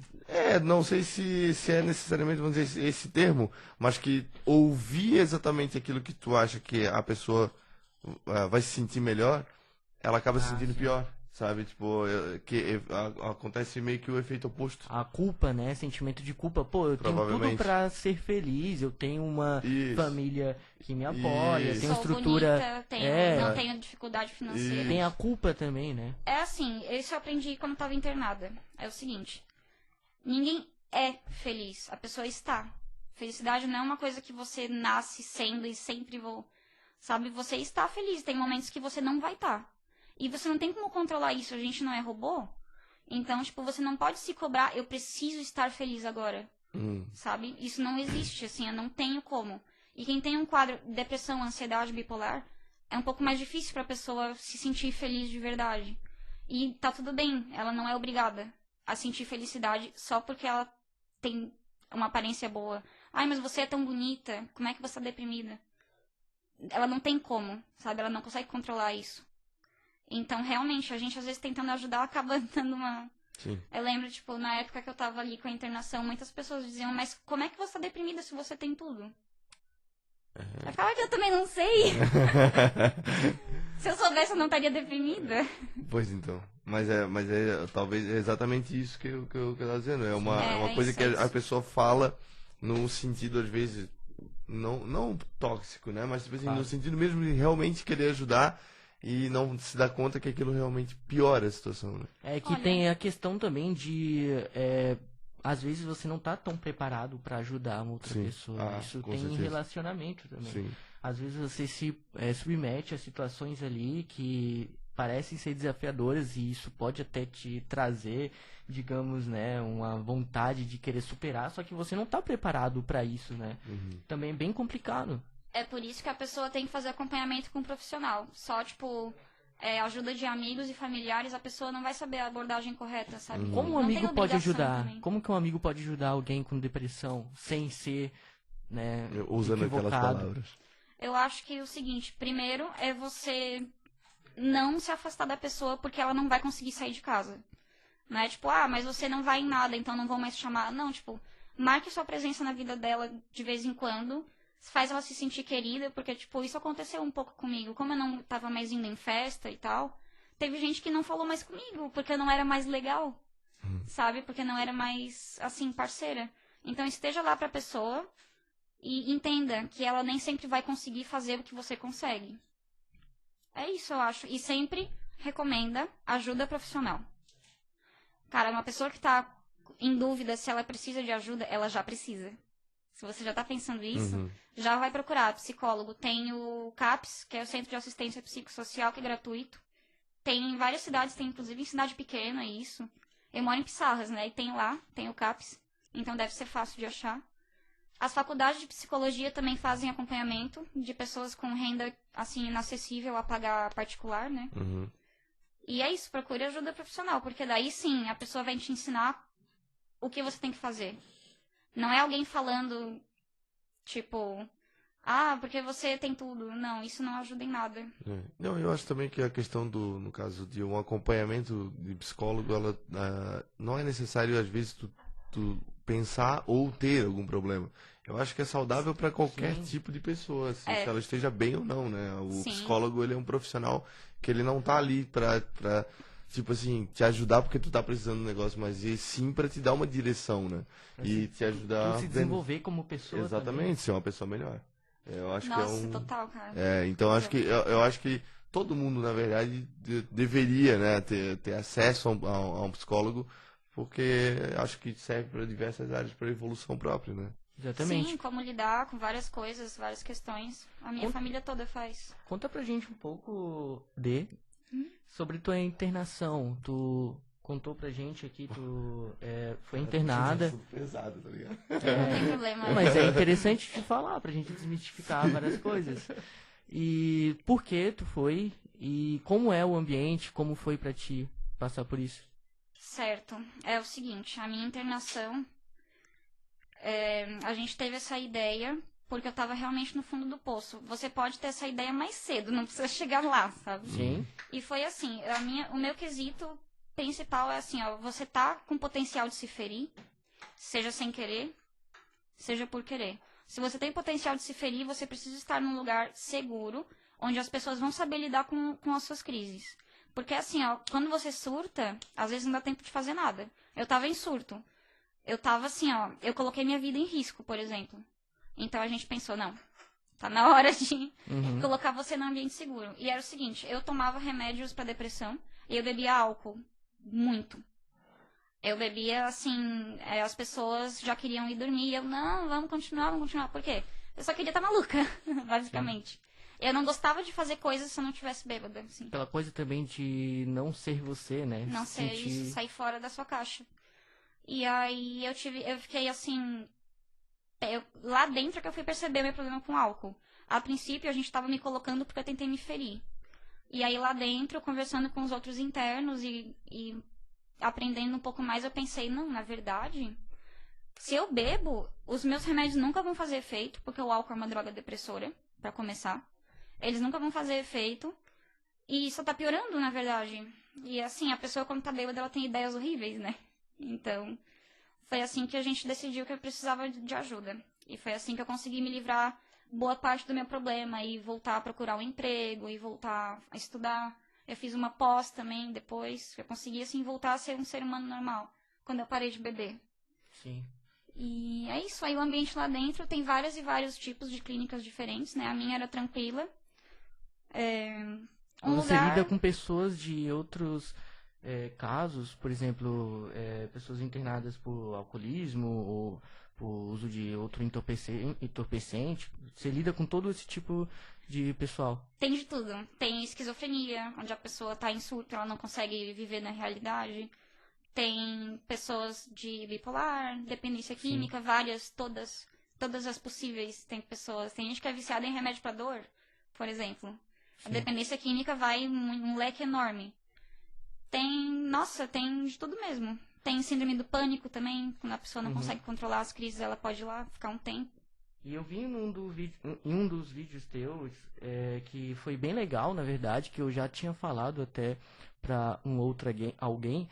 Não sei se é necessariamente, vamos dizer, esse termo, mas que ouvir exatamente aquilo que tu acha que a pessoa vai se sentir melhor, ela acaba se sentindo pior. Sabe, tipo, acontece meio que o efeito oposto. A culpa, né? Sentimento de culpa. Pô, eu tenho tudo pra ser feliz, eu tenho uma família que me apoia, tenho Sou estrutura... bonita, não tenho dificuldade financeira. Tem a culpa também, né? É assim, isso eu aprendi quando estava internada. É o seguinte, ninguém é feliz, a pessoa está. Felicidade não é uma coisa que você nasce sendo e sempre vou... Sabe, você está feliz, tem momentos que você não vai estar. E você não tem como controlar isso, a gente não é robô. Então, tipo, você não pode se cobrar, eu preciso estar feliz agora. Sabe? Isso não existe, assim, eu não tenho como. E quem tem um quadro de depressão, ansiedade, bipolar, é um pouco mais difícil pra pessoa se sentir feliz de verdade. E tá tudo bem, ela não é obrigada a sentir felicidade só porque ela tem uma aparência boa. Ai, mas você é tão bonita, como é que você tá deprimida? Ela não tem como, sabe? Ela não consegue controlar isso. Então, realmente, a gente às vezes tentando ajudar acaba dando uma... Sim. Eu lembro, tipo, na época que eu tava ali com a internação, muitas pessoas diziam, mas como é que você tá deprimida se você tem tudo? Eu ficava que eu também não sei. Se eu soubesse, eu não estaria deprimida. Pois então. Mas talvez é exatamente isso que eu tava dizendo. É uma coisa que a pessoa fala num sentido, às vezes, não tóxico, né? Mas tipo assim, no sentido mesmo de realmente querer ajudar. E não se dá conta que aquilo realmente piora a situação, né? É que tem a questão também de... às vezes você não tá tão preparado para ajudar uma outra pessoa. Isso tem em relacionamento também. Sim. Às vezes você se submete a situações ali que parecem ser desafiadoras e isso pode até te trazer, digamos, né, uma vontade de querer superar, só que você não tá preparado para isso, né? Também é bem complicado. É por isso que a pessoa tem que fazer acompanhamento com um profissional. Só, tipo, ajuda de amigos e familiares, a pessoa não vai saber a abordagem correta, sabe? Como um Não tem amigo pode obrigação ajudar? também. Como que um amigo pode ajudar alguém com depressão sem ser, né, usando aquelas equivocado? palavras. Eu acho que o seguinte, primeiro é você não se afastar da pessoa porque ela não vai conseguir sair de casa. Não é tipo, mas você não vai em nada, então não vou mais te chamar. Não, tipo, marque sua presença na vida dela de vez em quando, faz ela se sentir querida, porque, tipo, isso aconteceu um pouco comigo. Como eu não tava mais indo em festa e tal, teve gente que não falou mais comigo, porque eu não era mais legal, sabe? Porque não era mais, assim, parceira. Então, esteja lá pra pessoa e entenda que ela nem sempre vai conseguir fazer o que você consegue. É isso, eu acho. E sempre recomenda ajuda profissional. Cara, uma pessoa que tá em dúvida se ela precisa de ajuda, ela já precisa. Se você já tá pensando isso, já vai procurar psicólogo. Tem o CAPS, que é o Centro de Assistência Psicossocial, que é gratuito. Tem em várias cidades, tem inclusive em cidade pequena, isso. Eu moro em Pissarras, né? E tem o CAPS. Então deve ser fácil de achar. As faculdades de psicologia também fazem acompanhamento de pessoas com renda, assim, inacessível a pagar particular, né? E é isso, procure ajuda profissional, porque daí sim, a pessoa vai te ensinar o que você tem que fazer. Não é alguém falando, tipo, porque você tem tudo. Não, isso não ajuda em nada. Não, eu acho também que a questão no caso de um acompanhamento de psicólogo, ela não é necessário, às vezes, tu pensar ou ter algum problema. Eu acho que é saudável para qualquer tipo de pessoa, assim, se ela esteja bem ou não, né? O psicólogo, ele é um profissional que ele não tá ali pra tipo assim, te ajudar porque tu tá precisando de um negócio, mas sim pra te dar uma direção, né? E te ajudar a se desenvolver como pessoa. Exatamente, também. Ser uma pessoa melhor. Eu acho Nossa, que é total, cara. então eu acho que todo mundo, na verdade, deveria, né, ter acesso a um psicólogo, porque acho que serve para diversas áreas para evolução própria, né? Exatamente. Sim, como lidar com várias coisas, várias questões. A minha família toda faz. Conta pra gente um pouco sobre tua internação. Tu contou pra gente aqui, tu foi internada. Pesado, tá ligado? Não tem problema. Mas é interessante te falar, pra gente desmistificar várias coisas. E por que tu foi? E como é o ambiente? Como foi pra ti passar por isso? Certo. É o seguinte, a minha internação, a gente teve essa ideia porque eu tava realmente no fundo do poço. Você pode ter essa ideia mais cedo, não precisa chegar lá, sabe? Sim. E foi assim, o meu quesito principal é assim, ó, você tá com potencial de se ferir, seja sem querer, seja por querer. Se você tem potencial de se ferir, você precisa estar num lugar seguro, onde as pessoas vão saber lidar com as suas crises. Porque assim, ó, quando você surta, às vezes não dá tempo de fazer nada. Eu tava em surto. Eu tava assim, ó, eu coloquei minha vida em risco, por exemplo. Então a gente pensou, não, tá na hora de colocar você num ambiente seguro. E era o seguinte, eu tomava remédios pra depressão e eu bebia álcool. Muito. Eu bebia, assim, as pessoas já queriam ir dormir e eu, não, vamos continuar. Por quê? Eu só queria estar maluca, basicamente. Eu não gostava de fazer coisas se eu não tivesse bêbada, assim. Aquela coisa também de não ser você, né? Não ser isso, sair fora da sua caixa. E aí eu fiquei assim... lá dentro que eu fui perceber meu problema com álcool. A princípio a gente tava me colocando porque eu tentei me ferir. E aí lá dentro, conversando com os outros internos e aprendendo um pouco mais, eu pensei, não, na verdade, se eu bebo, os meus remédios nunca vão fazer efeito, porque o álcool é uma droga depressora, pra começar. Eles nunca vão fazer efeito. E só tá piorando, na verdade. E assim, a pessoa quando tá bêbada, ela tem ideias horríveis, né? Então, foi assim que a gente decidiu que eu precisava de ajuda. E foi assim que eu consegui me livrar boa parte do meu problema e voltar a procurar um emprego e voltar a estudar. Eu fiz uma pós também depois. Eu consegui, assim, voltar a ser um ser humano normal quando eu parei de beber. Sim. E é isso. Aí o ambiente lá dentro tem vários e vários tipos de clínicas diferentes, né? A minha era tranquila. Você lida com pessoas de outros casos, por exemplo, pessoas internadas por alcoolismo ou por uso de outro entorpecente. Você lida com todo esse tipo de pessoal? Tem de tudo. Tem esquizofrenia, onde a pessoa está em surto, ela não consegue viver na realidade. Tem pessoas de bipolar, dependência química, várias, todas as possíveis. Tem gente que é viciada em remédio para dor, por exemplo. A dependência química vai um leque enorme. Tem de tudo mesmo. Tem síndrome do pânico também, quando a pessoa não consegue controlar as crises, ela pode ir lá ficar um tempo. E eu vi em um dos vídeos teus, que foi bem legal, na verdade, que eu já tinha falado até para alguém,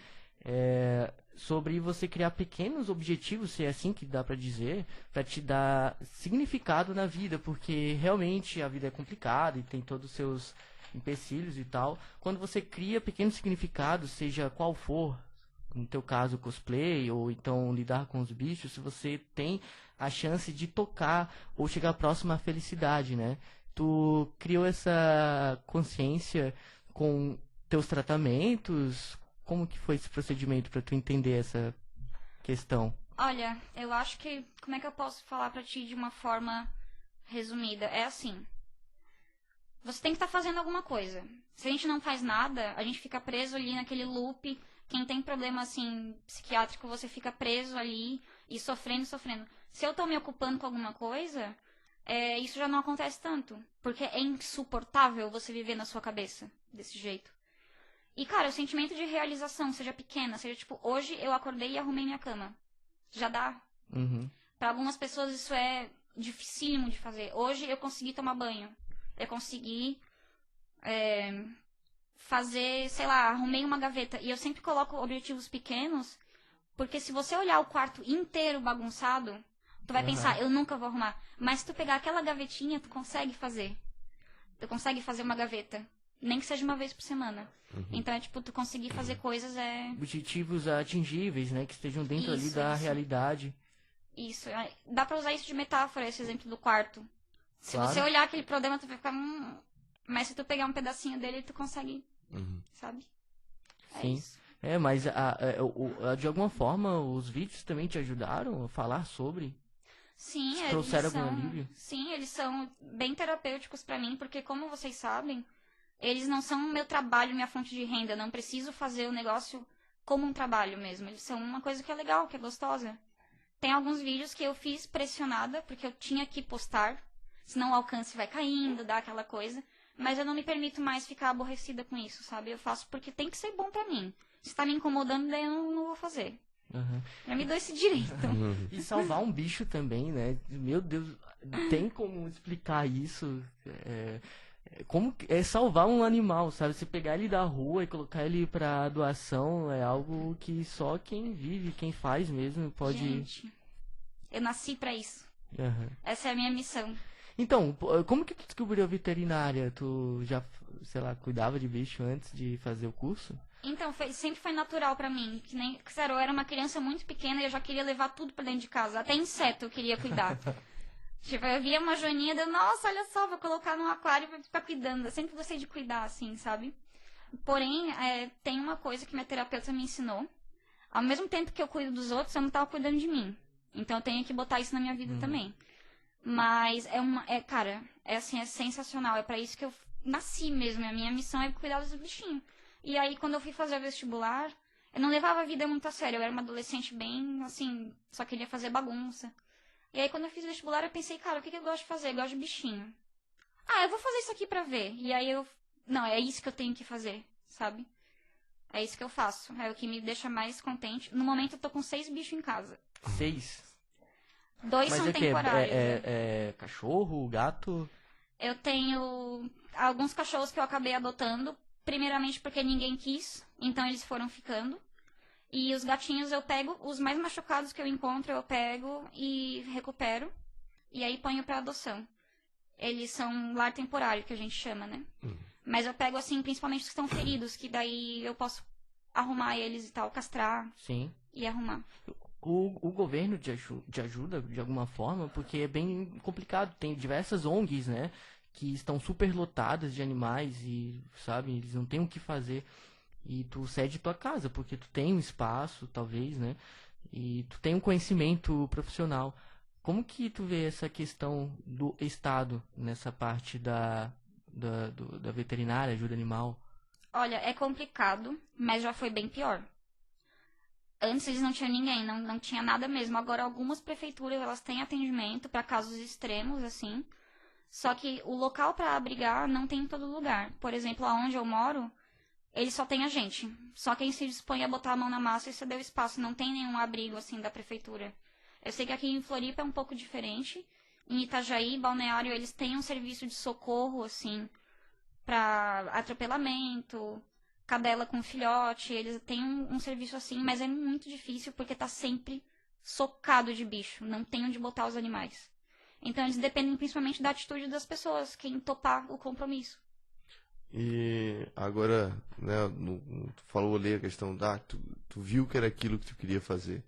sobre você criar pequenos objetivos, se é assim que dá para dizer, para te dar significado na vida, porque realmente a vida é complicada e tem todos os seus empecilhos e tal. Quando você cria pequenos significados, seja qual for, no teu caso cosplay, ou então lidar com os bichos, você tem a chance de tocar ou chegar próximo à felicidade, né? Tu criou essa consciência com teus tratamentos? Como que foi esse procedimento para tu entender essa questão? Olha, eu acho que... Como é que eu posso falar pra ti de uma forma resumida? É assim. Você tem que estar fazendo alguma coisa. Se a gente não faz nada, a gente fica preso ali naquele loop. Quem tem problema, assim, psiquiátrico, você fica preso ali e sofrendo. Se eu tô me ocupando com alguma coisa, isso já não acontece tanto. Porque é insuportável você viver na sua cabeça desse jeito. E, cara, o sentimento de realização, seja pequena, seja tipo, hoje eu acordei e arrumei minha cama. Já dá. Para algumas pessoas isso é dificílimo de fazer. Hoje eu consegui tomar banho. Eu consegui fazer, sei lá, arrumei uma gaveta. E eu sempre coloco objetivos pequenos, porque se você olhar o quarto inteiro bagunçado, tu vai pensar, eu nunca vou arrumar. Mas se tu pegar aquela gavetinha, tu consegue fazer. Tu consegue fazer uma gaveta. Nem que seja uma vez por semana. Então, é tipo, tu conseguir fazer coisas objetivos atingíveis, né? Que estejam dentro ali da realidade. Isso. Dá pra usar isso de metáfora, esse exemplo do quarto. Se você olhar aquele problema, tu vai ficar... Mas se tu pegar um pedacinho dele, tu consegue, sabe? Sim. Isso. Mas de alguma forma os vídeos também te ajudaram a falar sobre? Sim, trouxeram algum alívio? Sim, eles são bem terapêuticos pra mim, porque como vocês sabem, eles não são meu trabalho, minha fonte de renda. Eu não preciso fazer o negócio como um trabalho mesmo. Eles são uma coisa que é legal, que é gostosa. Tem alguns vídeos que eu fiz pressionada, porque eu tinha que postar, senão o alcance vai caindo, dá aquela coisa. Mas eu não me permito mais ficar aborrecida com isso, sabe? Eu faço porque tem que ser bom pra mim. Se tá me incomodando, daí eu não vou fazer. Uhum. Eu me dou esse direito. E salvar um bicho também, né? Meu Deus, tem como explicar isso? Como é salvar um animal, sabe? Você pegar ele da rua e colocar ele pra doação é algo que só quem vive, quem faz mesmo pode... Gente, eu nasci pra isso. Uhum. Essa é a minha missão. Então, como que tu descobriu a veterinária? Tu já, sei lá, cuidava de bicho antes de fazer o curso? Então, sempre foi natural pra mim. Que nem, sério, eu era uma criança muito pequena e eu já queria levar tudo pra dentro de casa. Até inseto eu queria cuidar. Tipo, eu via uma joaninha e eu, nossa, olha só, vou colocar num aquário pra ficar cuidando. Eu sempre gostei de cuidar, assim, sabe? Porém, tem uma coisa que minha terapeuta me ensinou. Ao mesmo tempo que eu cuido dos outros, eu não tava cuidando de mim. Então eu tenho que botar isso na minha vida também. Mas cara, assim, é sensacional. É pra isso que eu nasci mesmo. A minha missão é cuidar dos bichinhos. E aí, quando eu fui fazer o vestibular, eu não levava a vida muito a sério. Eu era uma adolescente bem, assim, só queria fazer bagunça. E aí, quando eu fiz o vestibular, eu pensei, cara, o que eu gosto de fazer? Eu gosto de bichinho. Ah, eu vou fazer isso aqui pra ver. E aí não, é isso que eu tenho que fazer, sabe? É isso que eu faço. É o que me deixa mais contente. No momento, eu tô com 6 bichos em casa. 6? 2 Mas são é que temporários. é cachorro, gato? Eu tenho alguns cachorros que eu acabei adotando. Primeiramente porque ninguém quis, então eles foram ficando. E os gatinhos eu pego, os mais machucados que eu encontro eu pego e recupero. E aí ponho pra adoção. Eles são lar temporário, que a gente chama, né? Mas eu pego, assim, principalmente os que estão feridos, que daí eu posso arrumar eles e tal, castrar Sim. e arrumar. O governo te ajuda de alguma forma? Porque é bem complicado. Tem diversas ONGs, né? Que estão super lotadas de animais e, sabe, eles não têm o que fazer. E tu cede tua casa, porque tu tem um espaço, talvez, né? E tu tem um conhecimento profissional. Como que tu vê essa questão do Estado nessa parte da veterinária, ajuda animal? Olha, é complicado, mas já foi bem pior. Antes eles não tinham ninguém, não tinha nada mesmo. Agora algumas prefeituras, elas têm atendimento para casos extremos, assim. Só que o local para abrigar não tem em todo lugar. Por exemplo, aonde eu moro, ele só tem a gente. Só quem se dispõe a botar a mão na massa e ceder o espaço. Não tem nenhum abrigo, assim, da prefeitura. Eu sei que aqui em Floripa é um pouco diferente. Em Itajaí, Balneário, eles têm um serviço de socorro, assim, para atropelamento, cadela com filhote. Eles têm um serviço assim, mas é muito difícil porque tá sempre socado de bicho. Não tem onde botar os animais. Então eles dependem principalmente da atitude das pessoas, quem topar o compromisso. E agora, né, tu falou ali a questão da, tu viu que era aquilo que tu queria fazer.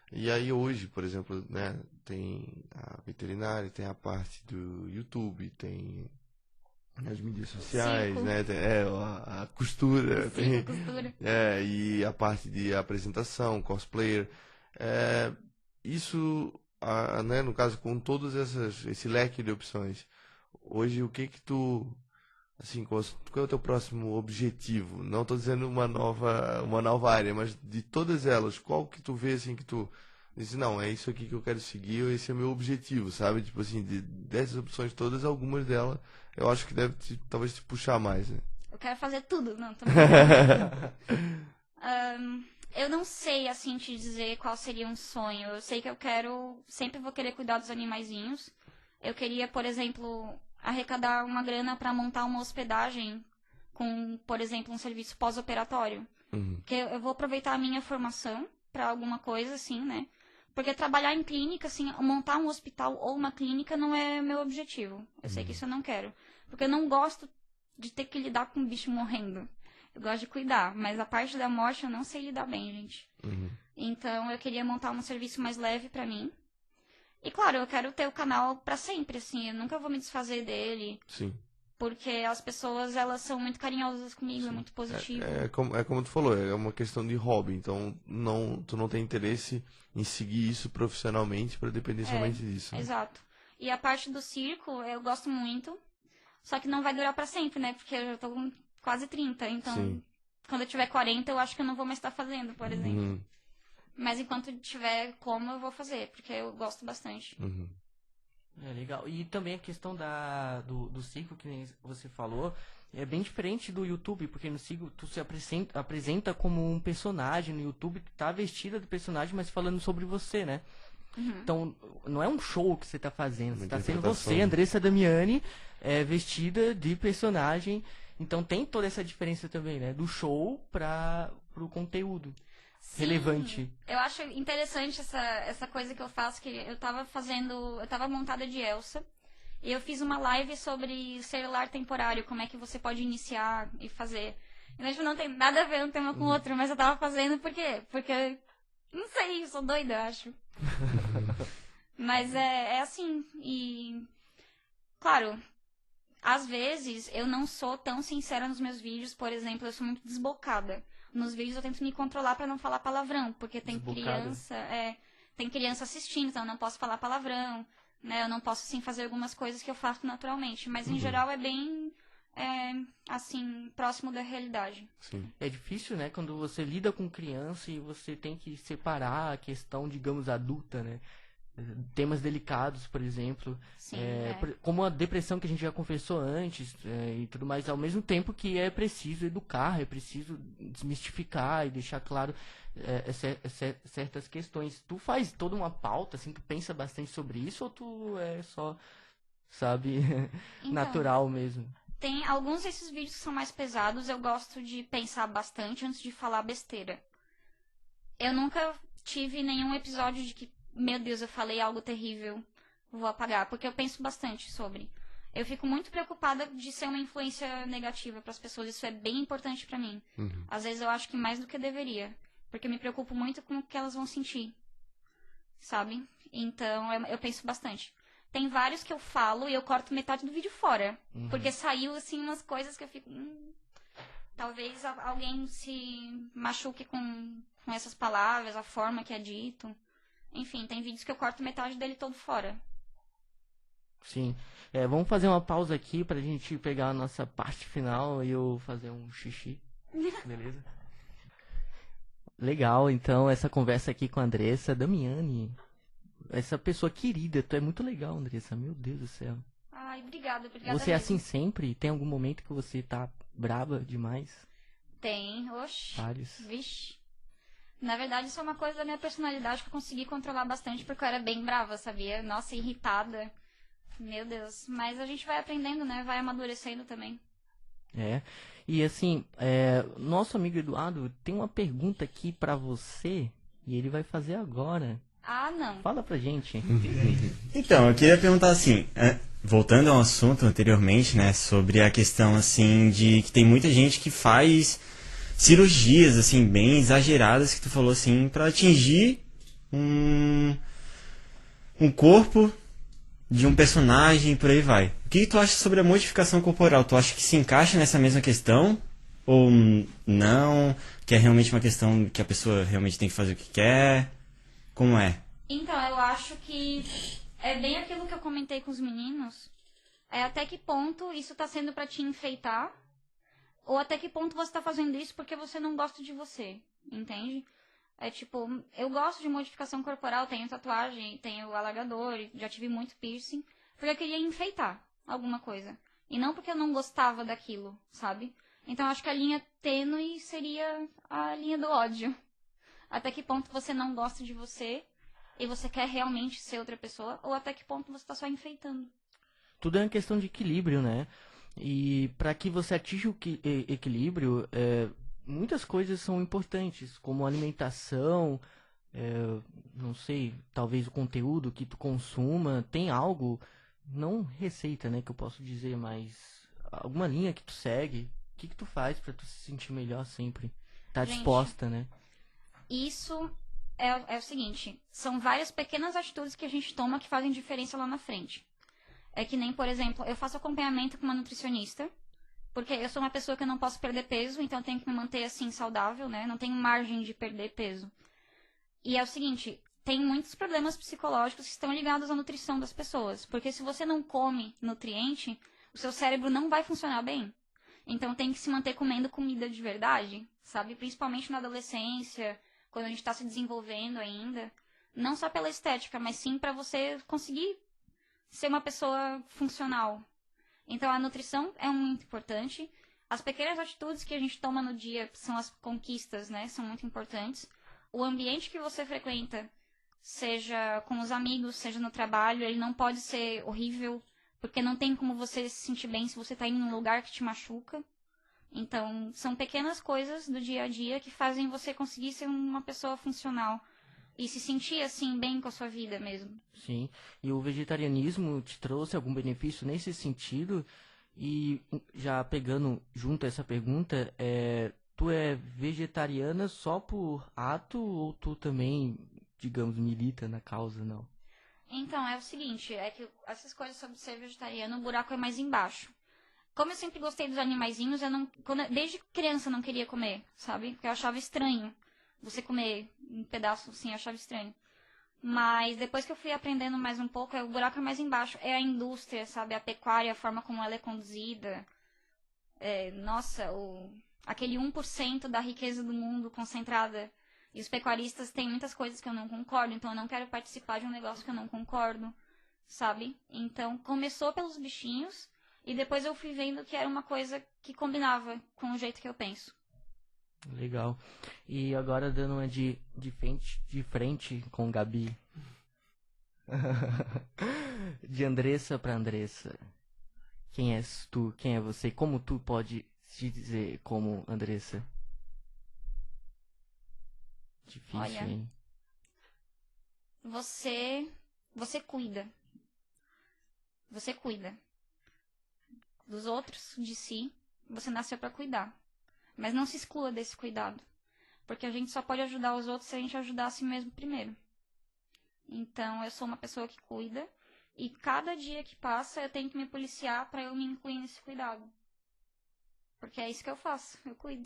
E aí hoje, por exemplo, né, tem a veterinária, tem a parte do YouTube, tem as mídias sociais, Circo. né, a costura, tem, Costura. e a parte de apresentação, cosplayer. Isso, né, no caso, com todos esse leque de opções, hoje o que tu, assim, qual é o teu próximo objetivo? Não estou dizendo uma nova área, mas de todas elas, qual que tu vê, assim, que tu diz, não, é isso aqui que eu quero seguir, esse é o meu objetivo, sabe? Tipo assim, dessas opções todas, algumas delas eu acho que deve talvez te puxar mais, né? Eu quero fazer tudo. Não, tô eu não sei, assim, te dizer qual seria um sonho. Eu sei que sempre vou querer cuidar dos animaizinhos. Eu queria, por exemplo, arrecadar uma grana para montar uma hospedagem com, por exemplo, um serviço pós-operatório. Que eu vou aproveitar a minha formação para alguma coisa, assim, né? Porque trabalhar em clínica, assim, montar um hospital ou uma clínica não é meu objetivo. Eu sei que isso eu não quero. Porque eu não gosto de ter que lidar com um bicho morrendo. Eu gosto de cuidar, mas a parte da morte eu não sei lidar bem, gente. Então eu queria montar um serviço mais leve pra mim. E claro, eu quero ter o canal pra sempre, assim. Eu nunca vou me desfazer dele. Sim. Porque as pessoas, elas são muito carinhosas comigo, é muito positivo. Como tu falou, é uma questão de hobby, então tu não tem interesse em seguir isso profissionalmente para depender somente disso. Né? Exato. E a parte do circo, eu gosto muito, só que não vai durar para sempre, né? Porque eu já tô com quase 30, então Sim. quando eu tiver 40, eu acho que eu não vou mais estar fazendo, por exemplo. Mas enquanto tiver como, eu vou fazer, porque eu gosto bastante. É legal. E também a questão do ciclo, que nem você falou, é bem diferente do YouTube, porque no ciclo tu se apresenta como um personagem no YouTube, tu tá vestida do personagem, mas falando sobre você, né? Então, não é um show que você tá fazendo, você tá sendo você, Andressa Damiani, vestida de personagem. Então tem toda essa diferença também, né? Do show pro conteúdo. Sim, relevante. Eu acho interessante essa coisa que eu faço, que eu tava montada de Elsa, e eu fiz uma live sobre celular temporário, como é que você pode iniciar e fazer. E não tem nada a ver um tema com o outro, mas eu tava fazendo por quê? Porque, não sei, eu sou doida, eu acho. Mas é assim, e... Claro, às vezes eu não sou tão sincera nos meus vídeos, por exemplo, eu sou muito desbocada. Nos vídeos eu tento me controlar pra não falar palavrão, porque tem criança assistindo, então eu não posso falar palavrão, né? Eu não posso, assim, fazer algumas coisas que eu faço naturalmente. Mas, em geral, é bem, assim, próximo da realidade. Sim. É difícil, né? Quando você lida com criança e você tem que separar a questão, digamos, adulta, né? Temas delicados, por exemplo, Sim, como a depressão que a gente já conversou antes e tudo mais, ao mesmo tempo que é preciso educar, é preciso desmistificar e deixar claro certas questões. Tu faz toda uma pauta, assim, tu pensa bastante sobre isso, ou tu é só, sabe, Então, natural mesmo? Tem alguns desses vídeos que são mais pesados, eu gosto de pensar bastante antes de falar besteira. Eu nunca tive nenhum episódio de que, meu Deus, eu falei algo terrível, vou apagar, porque eu penso bastante sobre. Eu fico muito preocupada de ser uma influência negativa para as pessoas, isso é bem importante para mim. Às vezes eu acho que mais do que deveria, porque eu me preocupo muito com o que elas vão sentir, sabe? Então eu penso bastante. Tem vários que eu falo e eu corto metade do vídeo fora, porque saiu, assim, umas coisas que eu fico... talvez alguém se machuque com essas palavras, a forma que é dito. Enfim, tem vídeos que eu corto metade dele todo fora. Sim. Vamos fazer uma pausa aqui pra gente pegar a nossa parte final e eu fazer um xixi. Beleza? Legal, então, essa conversa aqui com a Andressa Damiani. Essa pessoa querida. Tu é muito legal, Andressa. Meu Deus do céu. Ai, obrigada Você mesmo. é assim sempre? Tem algum momento que você tá braba demais? Tem, oxe. Vários. Vixe. Na verdade, isso é uma coisa da minha personalidade que eu consegui controlar bastante, porque eu era bem brava, sabia? Nossa, irritada. Meu Deus. Mas a gente vai aprendendo, né? Vai amadurecendo também. E assim, nosso amigo Eduardo tem uma pergunta aqui pra você e ele vai fazer agora. Ah, não. Fala pra gente. Então, eu queria perguntar assim, voltando ao assunto anteriormente, né, sobre a questão, assim, de que tem muita gente que faz cirurgias, assim, bem exageradas, que tu falou, assim, pra atingir um corpo de um personagem, por aí vai. O que tu acha sobre a modificação corporal? Tu acha que se encaixa nessa mesma questão? Ou não? Que é realmente uma questão que a pessoa realmente tem que fazer o que quer? Como é? Então, eu acho que é bem aquilo que eu comentei com os meninos. Até que ponto isso tá sendo pra te enfeitar, ou até que ponto você tá fazendo isso porque você não gosta de você, entende? Tipo, eu gosto de modificação corporal, tenho tatuagem, tenho alargador, já tive muito piercing, porque eu queria enfeitar alguma coisa. E não porque eu não gostava daquilo, sabe? Então, eu acho que a linha tênue seria a linha do ódio. Até que ponto você não gosta de você e você quer realmente ser outra pessoa, ou até que ponto você tá só enfeitando. Tudo é uma questão de equilíbrio, né? E para que você atinja o equilíbrio, muitas coisas são importantes, como alimentação, não sei, talvez o conteúdo que tu consuma, tem algo, não receita, né, que eu posso dizer, mas alguma linha que tu segue, o que tu faz para tu se sentir melhor sempre? Tá Gente, disposta, né? Isso é o seguinte, são várias pequenas atitudes que a gente toma que fazem diferença lá na frente. É que nem, por exemplo, eu faço acompanhamento com uma nutricionista, porque eu sou uma pessoa que eu não posso perder peso, então eu tenho que me manter assim saudável, né? Não tenho margem de perder peso. E é o seguinte, tem muitos problemas psicológicos que estão ligados à nutrição das pessoas, porque se você não come nutriente, o seu cérebro não vai funcionar bem. Então tem que se manter comendo comida de verdade, sabe? Principalmente na adolescência, quando a gente tá se desenvolvendo ainda. Não só pela estética, mas sim pra você conseguir ser uma pessoa funcional. Então, a nutrição é muito importante. As pequenas atitudes que a gente toma no dia são as conquistas, né? São muito importantes. O ambiente que você frequenta, seja com os amigos, seja no trabalho, ele não pode ser horrível, porque não tem como você se sentir bem se você tá indo num lugar que te machuca. Então, são pequenas coisas do dia a dia que fazem você conseguir ser uma pessoa funcional. E se sentir, assim, bem com a sua vida mesmo. Sim. E o vegetarianismo te trouxe algum benefício nesse sentido? E já pegando junto essa pergunta, tu é vegetariana só por ato ou tu também, digamos, milita na causa, não? Então, é o seguinte, é que essas coisas sobre ser vegetariano, o buraco é mais embaixo. Como eu sempre gostei dos animaizinhos, desde criança eu não queria comer, sabe? Porque eu achava estranho você comer um pedaço assim, eu achava estranho. Mas depois que eu fui aprendendo mais um pouco, o buraco é mais embaixo. É a indústria, sabe? A pecuária, a forma como ela é conduzida. Aquele 1% da riqueza do mundo concentrada. E os pecuaristas têm muitas coisas que eu não concordo, então eu não quero participar de um negócio que eu não concordo, sabe? Então começou pelos bichinhos e depois eu fui vendo que era uma coisa que combinava com o jeito que eu penso. Legal. E agora dando uma de frente com Gabi. De Andressa para Andressa. Quem és tu? Quem é você? Como tu pode se dizer como Andressa? Difícil, Olha, hein? Você cuida. Você cuida. Dos outros, de si. Você nasceu para cuidar. Mas não se exclua desse cuidado. Porque a gente só pode ajudar os outros se a gente ajudar a si mesmo primeiro. Então, eu sou uma pessoa que cuida. E cada dia que passa, eu tenho que me policiar para eu me incluir nesse cuidado. Porque é isso que eu faço. Eu cuido.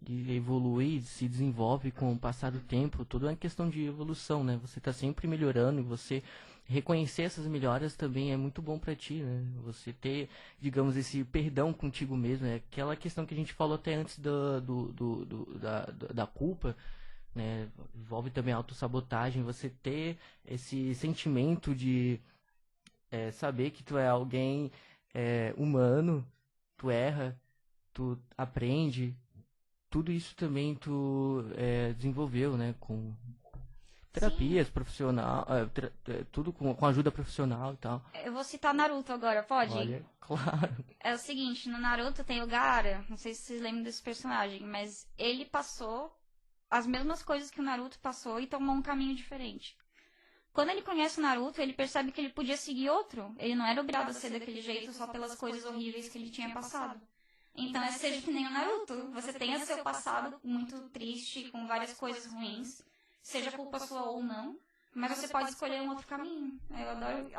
E evolui, se desenvolve com o passar do tempo. Tudo é uma questão de evolução, né? Você tá sempre melhorando e você reconhecer essas melhoras também é muito bom pra ti, né? Você ter, digamos, esse perdão contigo mesmo. É aquela questão que a gente falou até antes da culpa, né? Envolve também a autossabotagem. Você ter esse sentimento de saber que tu é alguém humano, tu erra, tu aprende. Tudo isso também tu desenvolveu, né? Com terapias profissional, tudo com ajuda profissional e tal. Eu vou citar Naruto agora, pode? Olha, claro. É o seguinte, no Naruto tem o Gaara, não sei se vocês lembram desse personagem, mas ele passou as mesmas coisas que o Naruto passou e tomou um caminho diferente. Quando ele conhece o Naruto, ele percebe que ele podia seguir outro. Ele não era obrigado a ser daquele jeito só pelas coisas horríveis que ele tinha passado. Então, seja que nem o Naruto. Você tenha seu passado muito triste, com várias coisas ruins, seja culpa sua ou não, mas você pode escolher um outro caminho. Eu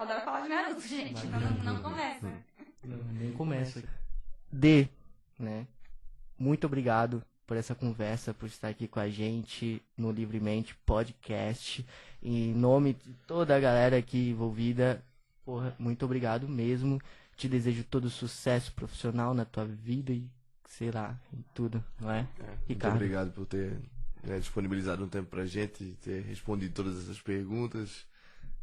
adoro falar de Naruto, gente, então não começa. Não, nem começa. Né? Muito obrigado por essa conversa, por estar aqui com a gente no Livremente Podcast. Em nome de toda a galera aqui envolvida, porra, muito obrigado mesmo. Te desejo todo sucesso profissional na tua vida e, sei lá, em tudo, não é? Muito obrigado por ter disponibilizado um tempo pra gente, ter respondido todas essas perguntas,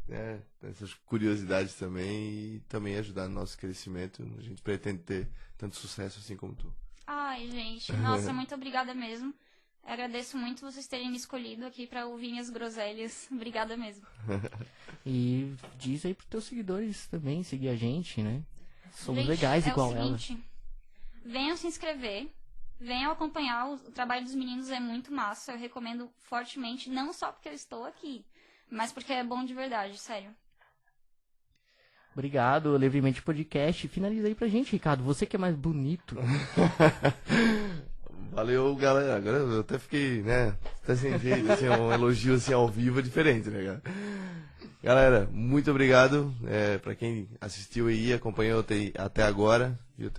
né, essas curiosidades também, e também ajudar no nosso crescimento. A gente pretende ter tanto sucesso assim como tu. Ai, gente, nossa, muito obrigada mesmo. Agradeço muito vocês terem me escolhido aqui pra ouvir minhas groselhas. Obrigada mesmo. E diz aí pros teus seguidores também seguir a gente, né? Somos gente, legais igual ela. É o seguinte, venham se inscrever, venham acompanhar, o trabalho dos meninos é muito massa, eu recomendo fortemente, não só porque eu estou aqui, mas porque é bom de verdade, sério. Obrigado, Livremente Podcast. Finaliza aí pra gente, Ricardo, você que é mais bonito. Valeu, galera. Agora eu até fiquei, né, até sem jeito, assim, um elogio assim ao vivo é diferente, né, cara? Galera, muito obrigado pra quem assistiu e acompanhou até agora, viu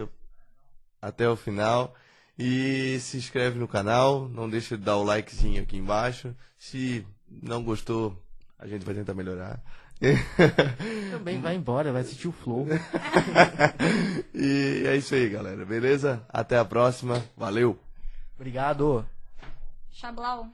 até o final. E se inscreve no canal, não deixa de dar o likezinho aqui embaixo. Se não gostou, a gente vai tentar melhorar. Também vai embora, vai assistir o Flow. E é isso aí, galera. Beleza? Até a próxima. Valeu! Obrigado. Xablau.